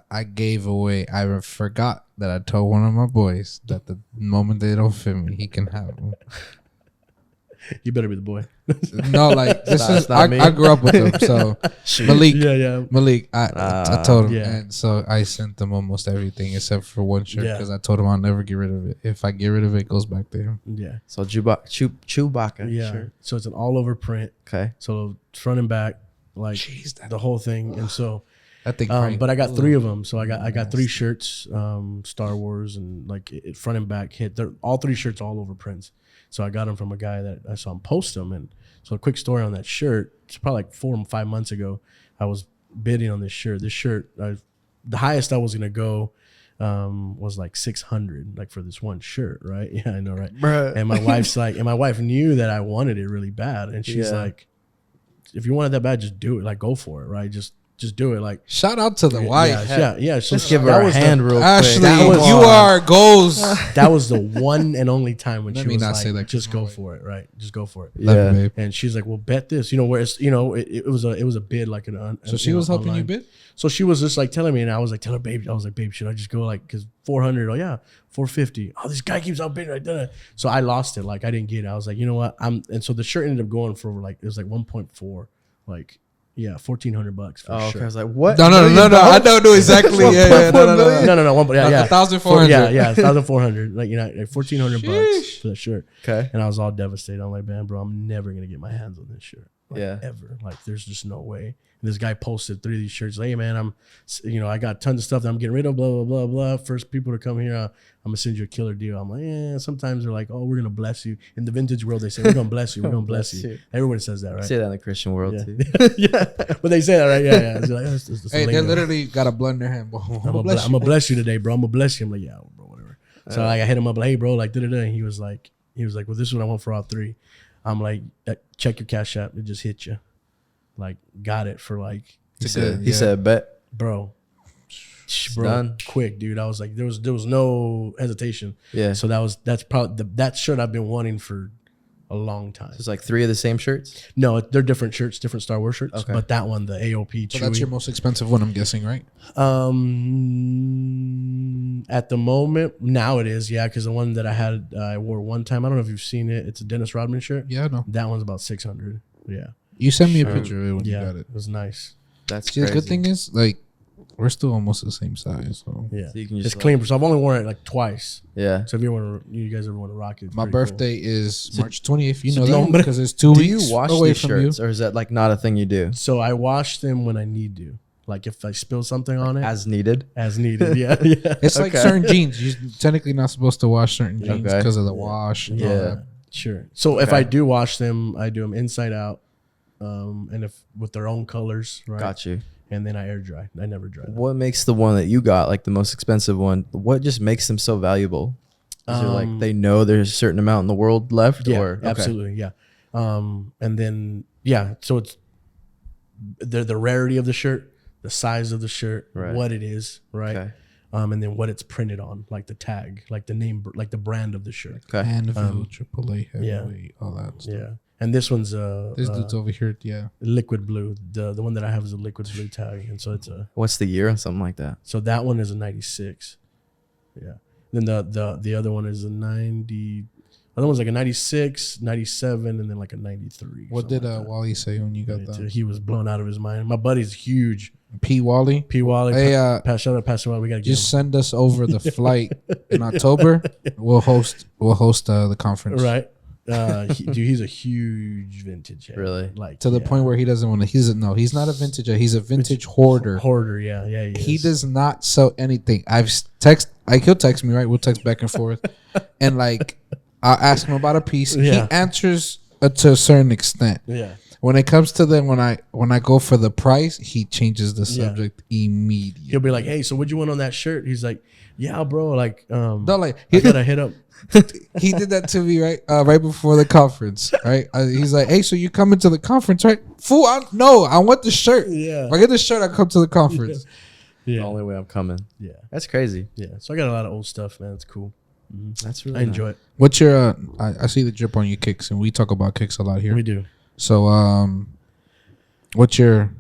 I gave away. I forgot that I told one of my boys that the moment they don't fit me, he can have them. You better be the boy. No, like this is I grew up with him. So Malik, Malik, I told him, and so I sent them almost everything except for one shirt because I told him I'll never get rid of it. If I get rid of it, it goes back to him. Yeah. So Chewbacca. Yeah. Shirt. So it's an all over print. Okay. So front and back, like the whole thing, and so. I think, but I got 3 of them, so I got 3 shirts, Star Wars, and like it front and back hit. They're all 3 shirts all over prints. So I got them from a guy that I saw him post them. And so a quick story on that shirt. It's probably like 4 or 5 months ago. I was bidding on this shirt. The highest I was gonna go was like 600, like for this one shirt, right? Yeah, I know, right? Bruh. And my wife's like, and my wife knew that I wanted it really bad, and she's like, if you want it that bad, just do it. Like, go for it, right? Just do it. Like, shout out to the wife. Yeah. Just give her a hand real quick. Ashley, you are goals. That was the one and only time when she was like, say that just go for it, right? Just go for it. Yeah. Babe. And she's like, well, bet this. Where it's, it was a bid, like so she was helping online. you bid? So she was just like telling me, and I was like, tell her, babe. I was like, babe, should I just go like, because 400? Oh yeah, 450. Oh, this guy keeps outbidding right. So I lost it. Like, I didn't get it. I was like, you know what? And so the shirt ended up going for like, it was like 1.4, like. Yeah, $1,400 for Oh, sure. okay. I was like, what? No. I don't know exactly. Yeah. No. No. 1,400. Yeah, 1,400. Like, you know, like $1,400 for that shirt. Okay. And I was all devastated. I'm like, man, bro, I'm never gonna get my hands on this shirt. Like, Yeah. ever. Like, there's just no way. And this guy posted 3 of these shirts. Like, hey, man, I got tons of stuff that I'm getting rid of. Blah blah blah blah. First people to come here, I'm gonna send you a killer deal. I'm like, yeah. Sometimes they're like, oh, we're gonna bless you. In the vintage world, they say we're gonna bless you. We're gonna bless you. Everyone says that, right? Say that in the Christian world too. Yeah, but they say that, right? Yeah. It's like, it's Hey, they literally got a blood in their hand. I'm gonna bless you today, bro. I'm gonna bless you. I'm like, yeah, bro, whatever. So like, I hit him up, like, hey, bro, like, da-da-da. And he was like, well, this is what I want for all 3. I'm like, check your Cash App. It just hit you. Like, got it for like. He said, bet. Bro, done. Quick, dude. I was like, there was no hesitation. Yeah. So that's probably that shirt I've been wanting for a long time. So it's like 3 of the same shirts? No, they're different shirts, different Star Wars shirts. Okay. But that one, the AOP So Chewie. that's your most expensive one, I'm guessing, right? At the moment, now it is, yeah, because the one that I wore one time, I don't know if you've seen it. It's a Dennis Rodman shirt. Yeah, I know. That one's about $600. Yeah. You sent me a picture of it when you Yeah, got it. it was nice. That's See, crazy. the good thing is, like, we're still almost the same size. So Yeah, So you can it's just clean. So I've only worn it like twice. Yeah. So if you guys ever want to rock it, it's my pretty cool. birthday is March 20th. You so know do you- that because it's 2 Do weeks you wash away these from shirts, you. or is that like not a thing you do? So I wash them when I need to. Like if I spill something on it, As needed? as needed. Yeah, yeah. It's like Okay. certain jeans. You're technically not supposed to wash certain jeans Okay. because of the wash. And all Yeah, that. sure. So if Okay. I do wash them, I do them inside out, and if with their own colors, right? Got you. And then I air dry. I never dry them. What makes the one that you got, like the most expensive one, what just makes them so valuable? Is it like they know there's a certain amount in the world left? Yeah, or okay. absolutely, yeah. And then so it's the rarity of the shirt, the size of the shirt, Right. what it is, right? Okay. And then what it's printed on, like the tag, like the name, like the brand of the shirt. Okay. Anvil, AAA, heavyweight, all that stuff. Yeah. And this one's This dude's over here, yeah. liquid blue. The one that I have is a liquid blue tag, and so it's What's the year? Something like that. so that one is a 96. Yeah. Then the other one is a 90. Other one's like a 96, 97, and then like a 93. What did Wally say when you got that? He was blown out of his mind. My buddy's huge. P. Wally? P. Wally. Hey, shout out Pastor Wally. We gotta get just send us over the flight in October. We'll host the conference. right. He's a huge vintage head. Really? Like To the point where he doesn't want to. He's not a vintage head. He's a vintage hoarder. Hoarder, yeah. He does not sell anything. He'll text me, right? We'll text back and forth. And like I'll ask him about a piece. Yeah. He answers to a certain extent. Yeah. When it comes to them, when I go for the price, he changes the subject immediately. He'll be like, "Hey, so what'd you want on that shirt?" He's like, "Yeah, bro, like No, like I gotta hit up." he did that to me right before the conference, right? He's like, "Hey, so you coming to the conference, right?" Fool, I want the shirt. Yeah. If I get the shirt, I come to the conference. Yeah. The only way I'm coming. Yeah. That's crazy. Yeah. So I got a lot of old stuff, man. It's cool. That's really I enjoy it. What's your? I see the drip on your kicks, and we talk about kicks a lot here. We do. So, what's your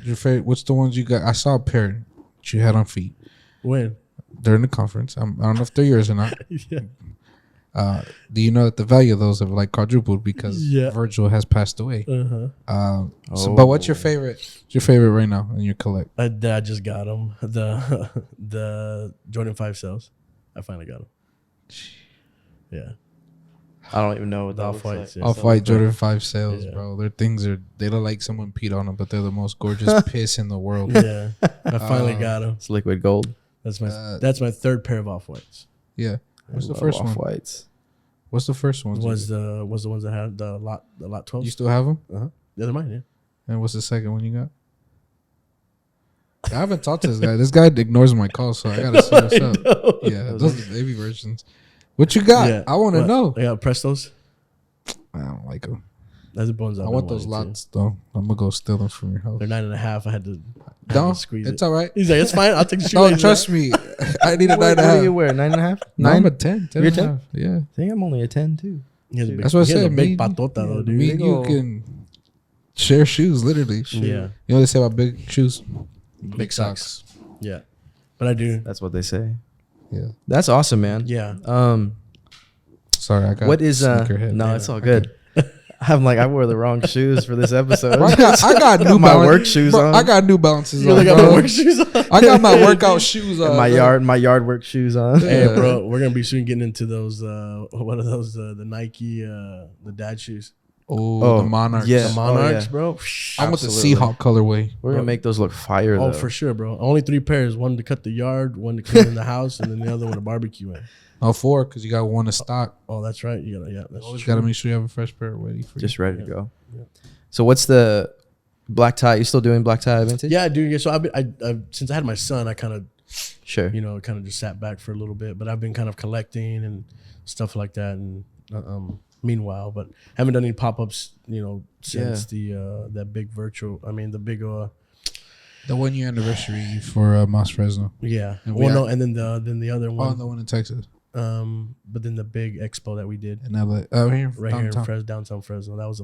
favorite? What's the ones you got? I saw a pair that you had on feet When? during the conference. I don't know if they're yours or not. Yeah. Do you know that the value of those have like quadrupled because Virgil has passed away? But what's your favorite? What's your favorite right now in your collect? I just got them. The Jordan 5 sales. I finally got them. Yeah. I don't even know what that Off-White, looks yeah. like. Off-White Jordan 5 sales, Yeah. bro. Their things they look like someone peed on them, but they're the most gorgeous piss in the world. Yeah. I finally got them. It's liquid gold. That's my third pair of Off-Whites. Yeah. What's I the love first one? Off-Whites. What's the first one? Was the ones that had the lot 12. You still have them? Uh-huh. The other mine, yeah. And what's the second one you got? I haven't talked to this guy. This guy ignores my calls, so I gotta see what's up. Yeah, those are the baby versions. What you got? Yeah. I want to know. I got Prestos. I don't like them. That's the ones I want those lots though. I'm gonna go steal them from your house. They're 9.5. I had to Don't squeeze It's it. all right. He's like, it's fine. I'll take the shoe. No, trust me. I need a 9.5. What do you wear? 9.5? No, I'm 9? a 10. You're 10? 10.5. Yeah. I think I'm only a 10 too. He has a big, That's what I he has said. a big Me- patota though, dude. Me and you can share shoes, literally. Yeah. You know what they say about big shoes? Big socks. Yeah. But I do. That's what they say. Yeah. That's awesome, man. Yeah. Sorry, I got What is sneakerhead. no, it's all good. I'm like, I wore the wrong shoes for this episode. I got New my Balance, work shoes on. I got New Balances You on. got my work shoes on. I got my workout shoes on. And my yard work shoes on. Hey, bro, we're gonna be soon getting into those. What are those? The Nike, the dad shoes. Oh, the Monarchs. Yeah. The Monarchs, yeah. bro. I want the Absolutely. Seahawk colorway. We're gonna make those look fire though. Oh, for sure, bro. Only 3 pairs. One to cut the yard, one to clean in the house, and then the other one to barbecue in. Oh, 4 because you got one to stock. Oh, that's right. You gotta, yeah. That's Always true. got to make sure you have a fresh pair ready for Just you. ready to go. Yeah. So what's the black tie? You still doing black tie vintage? Yeah, dude. Yeah, so I since I had my son, I kind of, Sure. kind of just sat back for a little bit. But I've been kind of collecting and stuff like that. And meanwhile, but haven't done any pop ups, since that big virtual. I mean, the big The 1 year anniversary for Mas Fresno. yeah. And Well, no, and then the other Oh, one. the one in Texas. But then the big expo that we did In LA. Oh, here, right here downtown. in downtown Fresno. That was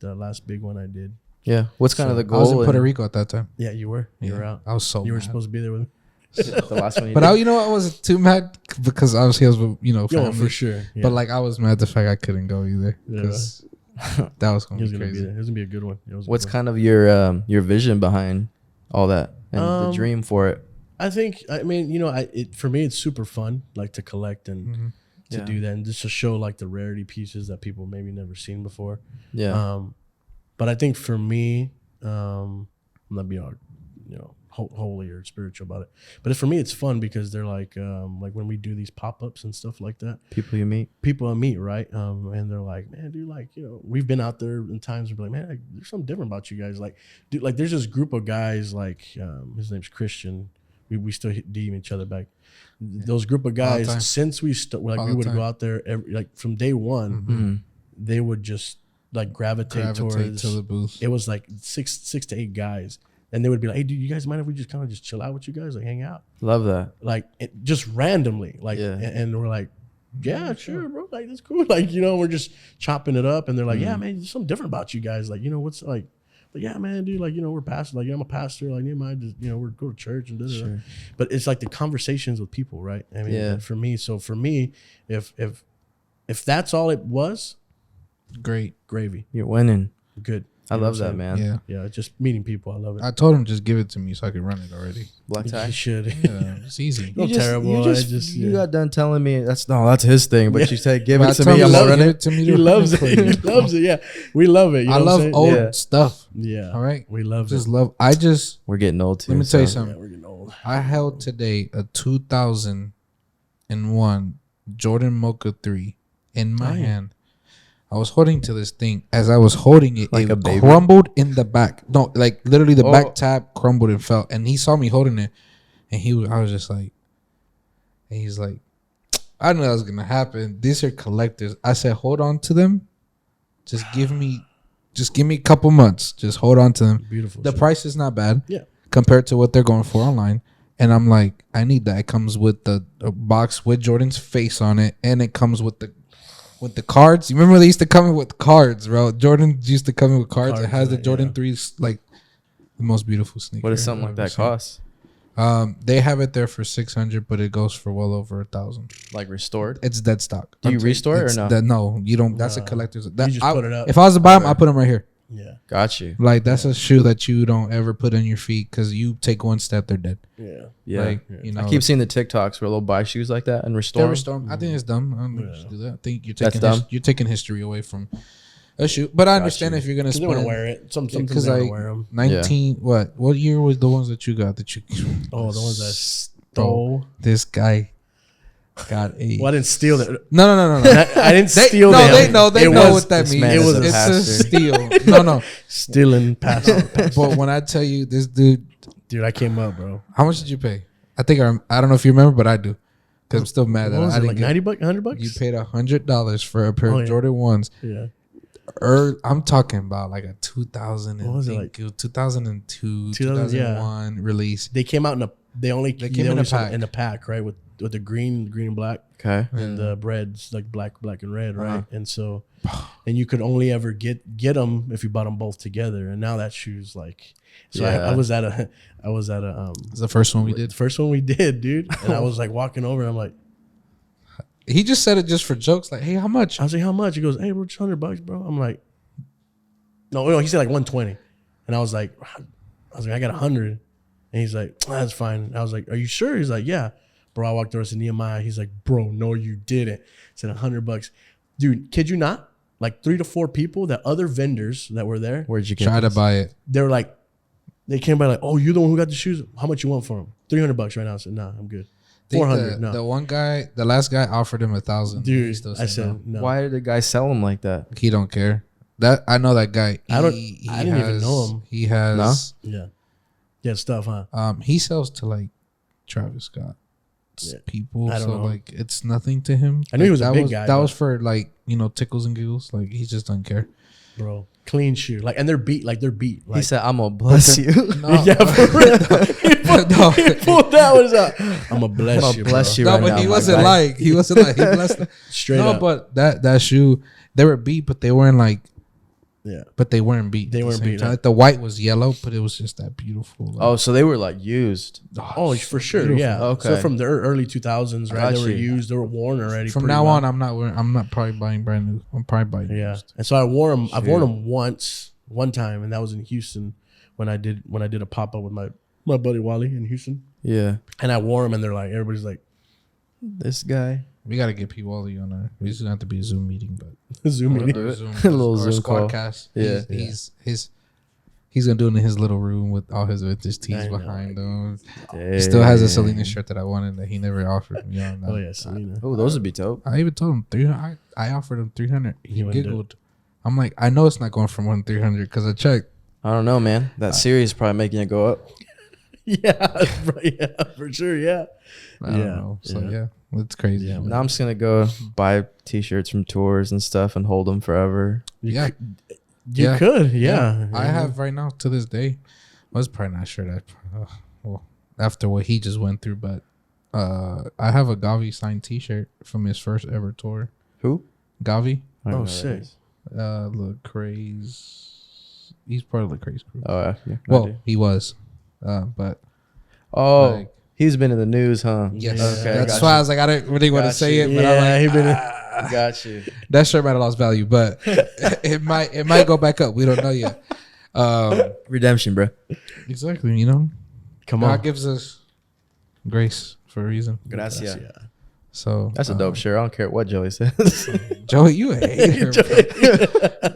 the last big one I did. Yeah. What's kind of the I goal? was in Puerto Rico at that time. Yeah, you were. You were out. I was so You were mad. supposed to be there with me. the last one. But I wasn't too mad because obviously I was with, Yo, family. for sure. Yeah. But like I was mad the fact I couldn't go either because that was He going was to be gonna be crazy. there. It was gonna be a good one. What's kind of your vision behind all that and the dream for it? I think. I mean, for me, it's super fun, like to collect and to do that, and just to show like the rarity pieces that people maybe never seen before. Yeah. But I think for me, I'm not being holy or spiritual about it, but for me, it's fun because they're like when we do these pop ups and stuff like that. People you meet. People I meet, right? And they're like, man, dude, like, we've been out there in times where we're like, man, like, there's something different about you guys. Like, dude, like, there's this group of guys, like, his name's Christian. We still DM each other back. Those group of All the time. guys, since we we would go out there from day one, they would just like gravitate towards to the booth. It was like six to 8 guys. And they would be like, hey, dude, you guys mind if we just kind of just chill out with you guys, like hang out? Love that. Like just randomly, like, and we're like, yeah, sure, bro, like that's cool, like we're just chopping it up, and they're like, yeah, man, there's something different about you guys, like what's like, but yeah, man, dude, like we're pastors, like I'm a pastor, like Nehemiah, just we're go to church and Sure. but it's like the conversations with people, right? I mean, for me, if that's all it was, Great. gravy, You're winning. good. I You know love what that, I'm man. Yeah. saying? Yeah, just meeting people, I love it. I told him just give it to me so I could run it already. Black tie. You should. Yeah, it's easy. No, terrible. You got done telling me that's his thing, but you said give But it to I told me. him I'm to gonna run give it. it to me. He to loves run it. for He you. loves it. Yeah, we love it. You I know love what I'm saying? old Yeah. stuff. Yeah. All right. We love Just it. love. We're getting old too. Let me tell you so- something. Yeah, we're getting old. I held today a 2001 Jordan Mocha 3 in my hand. I was holding to this thing. As I was holding it, Like a it baby? crumbled in the back. No, like literally the Oh. back tab crumbled and fell. And he saw me holding it, and I was just like, and he's like, I knew that was gonna happen. These are collectors. I said, hold on to them. Just give me a couple months. Just hold on to them. Beautiful. The shit. price is not bad. Yeah. Compared to what they're going for online. And I'm like, I need that. It comes with the box with Jordan's face on it, and it comes with the cards. You remember they used to come in with cards, bro? Jordan used to come in with cards. It Cards, has the yeah. Jordan 3s, like the most beautiful sneaker. What does something like that cost? They have it there for $600, but it goes for well over $1,000. Like restored? It's dead stock. Do you restore it or no? No, you don't. That's a collector's. You just put it up. If I was to buy them, I put them right here. Yeah. Got you. Like that's a shoe that you don't ever put on your feet because you take one step, they're dead. Yeah. Yeah. Like, you know, I keep seeing the TikToks where they'll buy shoes like that and restore. They'll them. restore 'em. I think it's dumb. I don't think you should do that. I think you're That's taking dumb? you're taking history away from a shoe. But I understand you. if you're gonna Because they want to spend wear it. Sometimes because they want like to wear them. 19. What year was the ones that you got? That you Oh, the ones that stole. This guy got a. Well, I didn't steal it. No. I didn't steal no, them. they know. They It know was- what that this means. man is a It's a pastor. steal. No. stealing past. But when I tell you this dude, Dude, I came up, bro. how much did you pay? I think I don't know if you remember, but I do. Because I'm still mad that What was I it, didn't like get. 90 bucks, 100 bucks? You paid $100 for a pair Oh, of yeah. Jordan 1s. Yeah. I'm talking about like a 2000 What was it, and like? 2002, 2000, yeah. 2001 release. They came out in a. They came in a sold pack. in a pack, right? With the green and black, Okay. and the breads like black and red, right? And so, and you could only ever get them if you bought them both together. And now that shoe's like. So Yeah. I was at a It's the first one we the did. first one we did, dude. And I was like walking over, and I'm like, He just said it just for jokes. Like, hey, how much? I was like, how much? He goes, hey, bro, just $100, bro. I'm like, No, he said like 120, and I was like, I got 100, and he's like, that's fine. I was like, are you sure? He's like, yeah, bro. I walked over to Nehemiah. He's like, bro, no, you didn't. I said $100, dude. Kid you not? Like 3 to 4 people, that other vendors that were there. Where'd you get try to buy it? They were like, they came by like, oh, you're the one who got the shoes. How much you want for them? $300 right now. I said, nah, I'm good. 400. No. The one guy, the last guy offered him 1,000. Dude, I said no. Why did the guy sell him like that? He don't care. That I know that guy. I didn't even know him. He has Yeah, stuff, huh? He sells to like Travis Scott people. I don't know. Like it's nothing to him. I knew he was that a big guy. That was for like, tickles and giggles. Like he just doesn't care. Bro, clean shoe. Like, and they're beat. Like, he said, I'm gonna bless you. No, yeah, for real. He pulled that one out. I'm gonna bless you. Bless you. No, right but now, he wasn't like he blessed them. Straight up. But that shoe, they were beat, but they weren't like. Yeah, but they weren't beat. They weren't beat. Like the white was yellow, but it was just that beautiful. Like, so they were like used. Oh, for sure. beautiful. Yeah. Okay. So from the early 2000s, right? They were used. They were worn already. From now on, I'm not probably buying brand new. I'm probably buying used. And so I wore them. I've worn them one time, and that was in Houston when I did a pop up with my buddy Wally in Houston. Yeah. And I wore them, and they're like, everybody's like, this guy. We got to get P. Wally on there. We just have to be a Zoom meeting, but Zoom meeting. a little Zoom call. Squadcast. Yeah. He's gonna do it in his little room with all his vintage tees behind him. Dang. He still has a Selena shirt that I wanted that he never offered me on. Oh yeah, Selena. Oh, those would be dope. I even told him 300. I offered him 300. He wouldn't do giggled. I'm like, I know it's not going from 1-300 because I checked. I don't know, man. That series is probably making it go up. Yeah, for sure. Yeah. I don't know. So yeah, it's crazy. Yeah, Now I'm just gonna go buy t-shirts from tours and stuff and hold them forever. Yeah. You could, yeah. I have right now to this day. I was probably not sure that. Well, after what he just went through, but I have a Gavi signed T-shirt from his first ever tour. Who? Gavi. Oh, sick. Lecrae's. He's part of Lecrae's crew. Oh, yeah. Well, he was, but he's been in the news, huh? yes. Okay, That's why I was like, I didn't really want to say it, but I'm like, got you. that shirt might have lost value, but it might go back up. We don't know yet. Redemption, bro. Exactly. Come God on. gives us grace for a reason. Gracias. So That's a dope shirt. I don't care what Joey says. Joey, you a hater.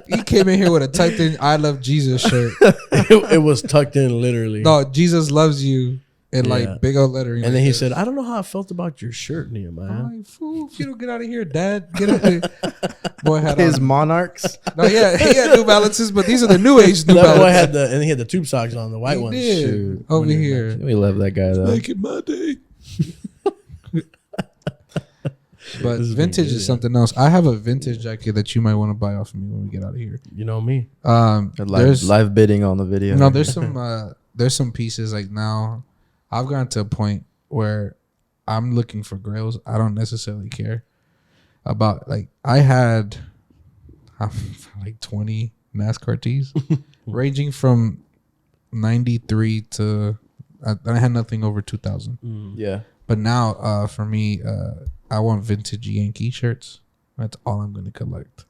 He came in here with a typed in "I love Jesus" shirt. It was tucked in literally. No, Jesus loves you in like big old lettering. And then he said, "I don't know how I felt about your shirt, Nehemiah." I'm like, fool, if you don't get out of here, Dad, get out of here. Boy had His on. Monarchs. No, he had New Balances, but these are the new age New That boy Balances. had he had the tube socks on, the white ones. Did. Shoot. Over here. We love that guy though. Make it my day. But This is vintage good, is something else. I have a vintage jacket that you might want to buy off of me when we get out of here. You know me. Live bidding on the video. No, there's some pieces like now. I've gotten to a point where I'm looking for grails. I don't necessarily care about like I had like 20 NASCAR tees, ranging from 93 to I had nothing over 2000. Yeah. But now, for me, I want vintage Yankee shirts. That's all I'm going to collect.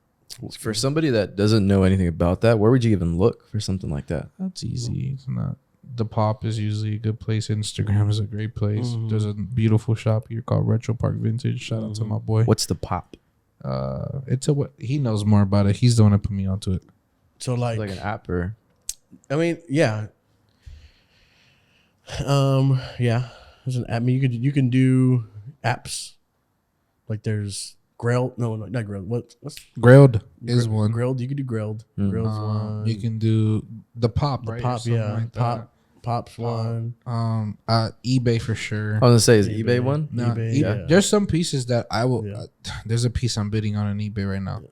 For somebody that doesn't know anything about that, where would you even look for something like that? That's easy. It's not. The Pop is usually a good place. Instagram is a great place. There's a beautiful shop here called Retro Park Vintage. Shout out to my boy. What's the Pop? It's what he knows more about it. He's the one that put me onto it. So Like an app or? I mean, yeah. Yeah. There's an app. I mean, you can do apps. Like there's Grailed. No, not Grailed. What's Grailed is one. Grailed. You can do Grailed. Grail's one. You can do the Pop, The right? Pop, yeah. Like Pop's one. eBay for sure. I was gonna say, is eBay one? No, eBay, yeah. There's some pieces that I will. Yeah. There's a piece I'm bidding on eBay right now.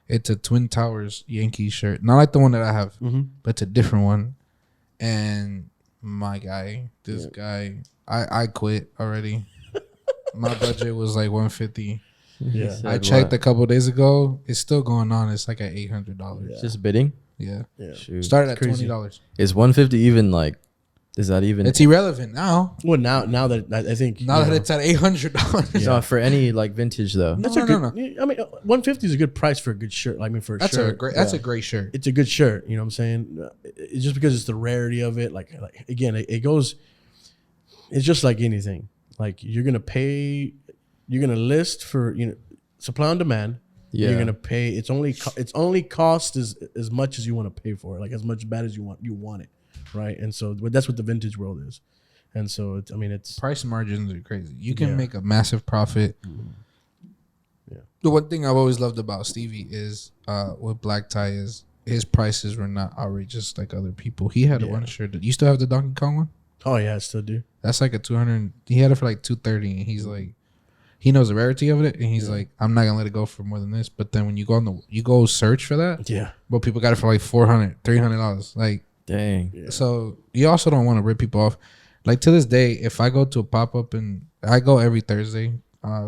It's a Twin Towers Yankees shirt, not like the one that I have, but it's a different one. And my guy, this guy, I quit already. My budget was like $150. Yeah. Said I checked what? a couple of days ago. It's still going on. It's like at $800. Just bidding. Yeah. Yeah. Shoot. Started at Crazy. $20. Is 150 even like? Is that even? It's irrelevant now. Well, now that I think that it's at $800. No, for any like vintage though. That's a good. I mean, $150 is a good price for a good shirt. I mean, for a shirt, that's a great shirt. It's a good shirt. You know what I'm saying? It's just because it's the rarity of it. Like again, it goes. It's just like anything. Like you're gonna list for supply and demand. Yeah. You're gonna pay. It's only cost as much as you want to pay for it. Like as much bad as you want it. Right, and so that's what the vintage world is, and so it's price margins are crazy. You can make a massive profit. Yeah. The one thing I've always loved about Stevie is with Black Tie is his prices were not outrageous like other people. He had one shirt. You still have the Donkey Kong one? Oh yeah, I still do. That's like a 200. He had it for like 230, and he's like, he knows the rarity of it, and he's like, I'm not gonna let it go for more than this. But then when you go search for that, but people got it for like $400, $300, like. Dang. Yeah. So you also don't want to rip people off. Like to this day, if I go to a pop-up, and I go every Thursday,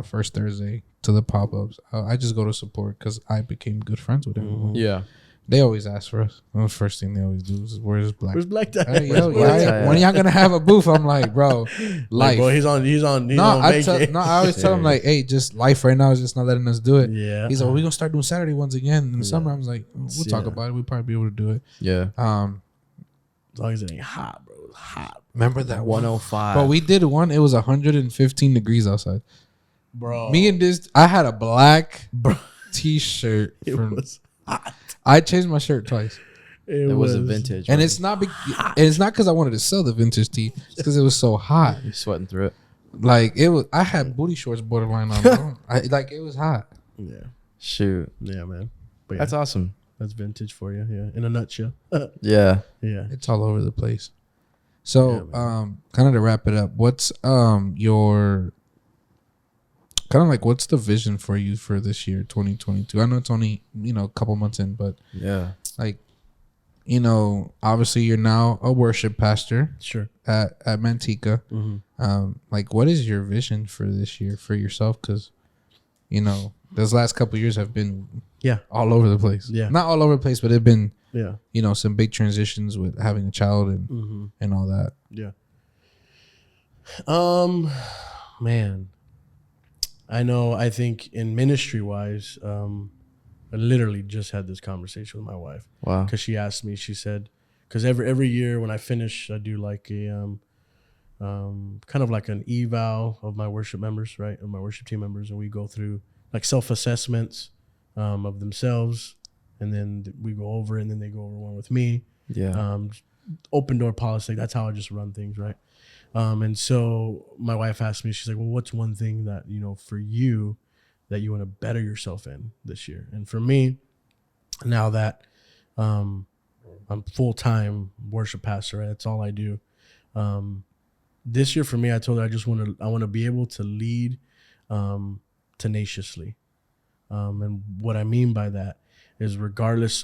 first Thursday to the pop-ups, I just go to support because I became good friends with everyone. Yeah. They always ask for us. Well, the first thing they always do is, where's Black Tie? When y'all gonna have a booth? I'm like, bro, life. Like, bro, he's on. I always tell him like, hey, just life right now is just not letting us do it. Yeah. He's like, well, we're gonna start doing Saturday ones again in the summer. I was like, we'll talk about it. We'll probably be able to do it. Yeah. As long as it ain't hot, bro. It's hot. Remember that 105? But we did one. It was 115 degrees outside. Bro. Me and I had a black t-shirt. It was hot. I changed my shirt twice. It was a vintage. And it's not because I wanted to sell the vintage tee. It's because it was so hot. You're sweating through it. Like, it was. I had booty shorts borderline on, bro. It was hot. Yeah. Shoot. Yeah, man. But that's awesome. That's vintage for you, yeah. In a nutshell. Yeah. Yeah. It's all over the place. So, kind of to wrap it up, what's your what's the vision for you for this year, 2022? I know it's only, a couple months in, but yeah. Like, obviously you're now a worship pastor. Sure. At Manteca. Mm-hmm. Like, what is your vision for this year for yourself? Because, those last couple of years have been all over the place. Yeah. Not all over the place, but it's been some big transitions with having a child and all that. Yeah. Man. I think in ministry wise, I literally just had this conversation with my wife. Wow. Because she asked me, she said, because every year when I finish, I do like a kind of like an eval of my worship members, right? Of my worship team members, and we go through like self-assessments of themselves, and then we go over, and then they go over one with me. Yeah. Open door policy. That's how I just run things, right? And so my wife asked me, she's like, well, what's one thing that, for you that you want to better yourself in this year? And for me, now that I'm full-time worship pastor, right? That's all I do. This year for me, I told her I want to be able to lead tenaciously. And what I mean by that is regardless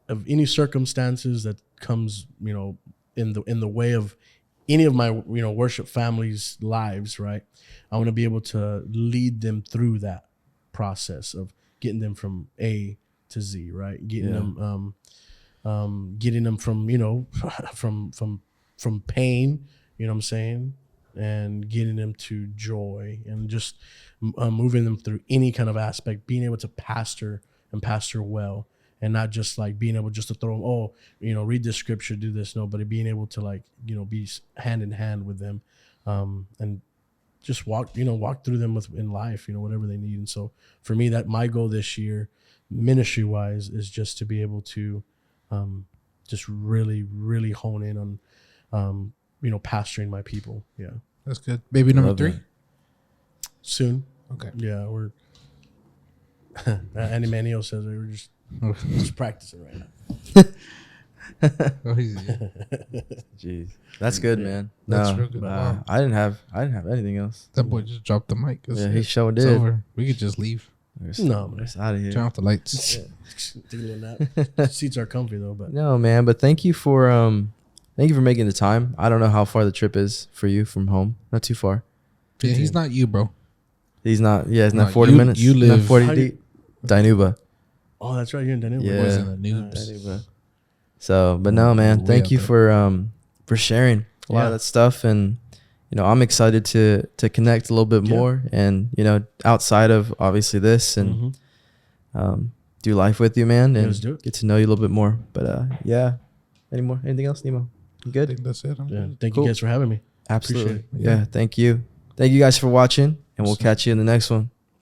of any circumstances that comes, in the way of any of my, worship family's lives, right? I want to be able to lead them through that process of getting them from A to Z, right? Getting them from, from pain, you know what I'm saying? And getting them to joy, and just moving them through any kind of aspect, being able to pastor and pastor well, and not just like being able just to throw them, read this scripture, do this, no, but being able to be hand in hand with them, and just walk through them in life, whatever they need. And so for me, that my goal this year, ministry wise, is just to be able to just really, really hone in on, pastoring my people. Yeah. That's good. Baby number 3? Soon. Okay. Yeah, we're Andy Manio says we were just practicing right now. Jeez, that's good, man. That's real good. I didn't have anything else. That boy just dropped the mic. Yeah, he sure did. Over. We could just leave. No, man. It's out of here. Turn off the lights. Take a little nap. Seats are comfy though, but no, man. But thank you for making the time. I don't know how far the trip is for you from home. Not too far. 15. Yeah, he's not you, bro. He's not. Yeah, it's not 40 minutes. You live not 40 deep. Dinuba. Oh, that's right. You're in Dinuba. Yeah. Dinuba. So, but no, man. Thank you for sharing a lot of that stuff. And, you know, I'm excited to connect a little bit more and, you know, outside of obviously this and do life with you, man, and get to know you a little bit more. But yeah. Anything else, Nemo? You good? I think that's it. Thank you guys for having me. Absolutely. Yeah. Thank you. Thank you guys for watching, and we'll catch you in the next one.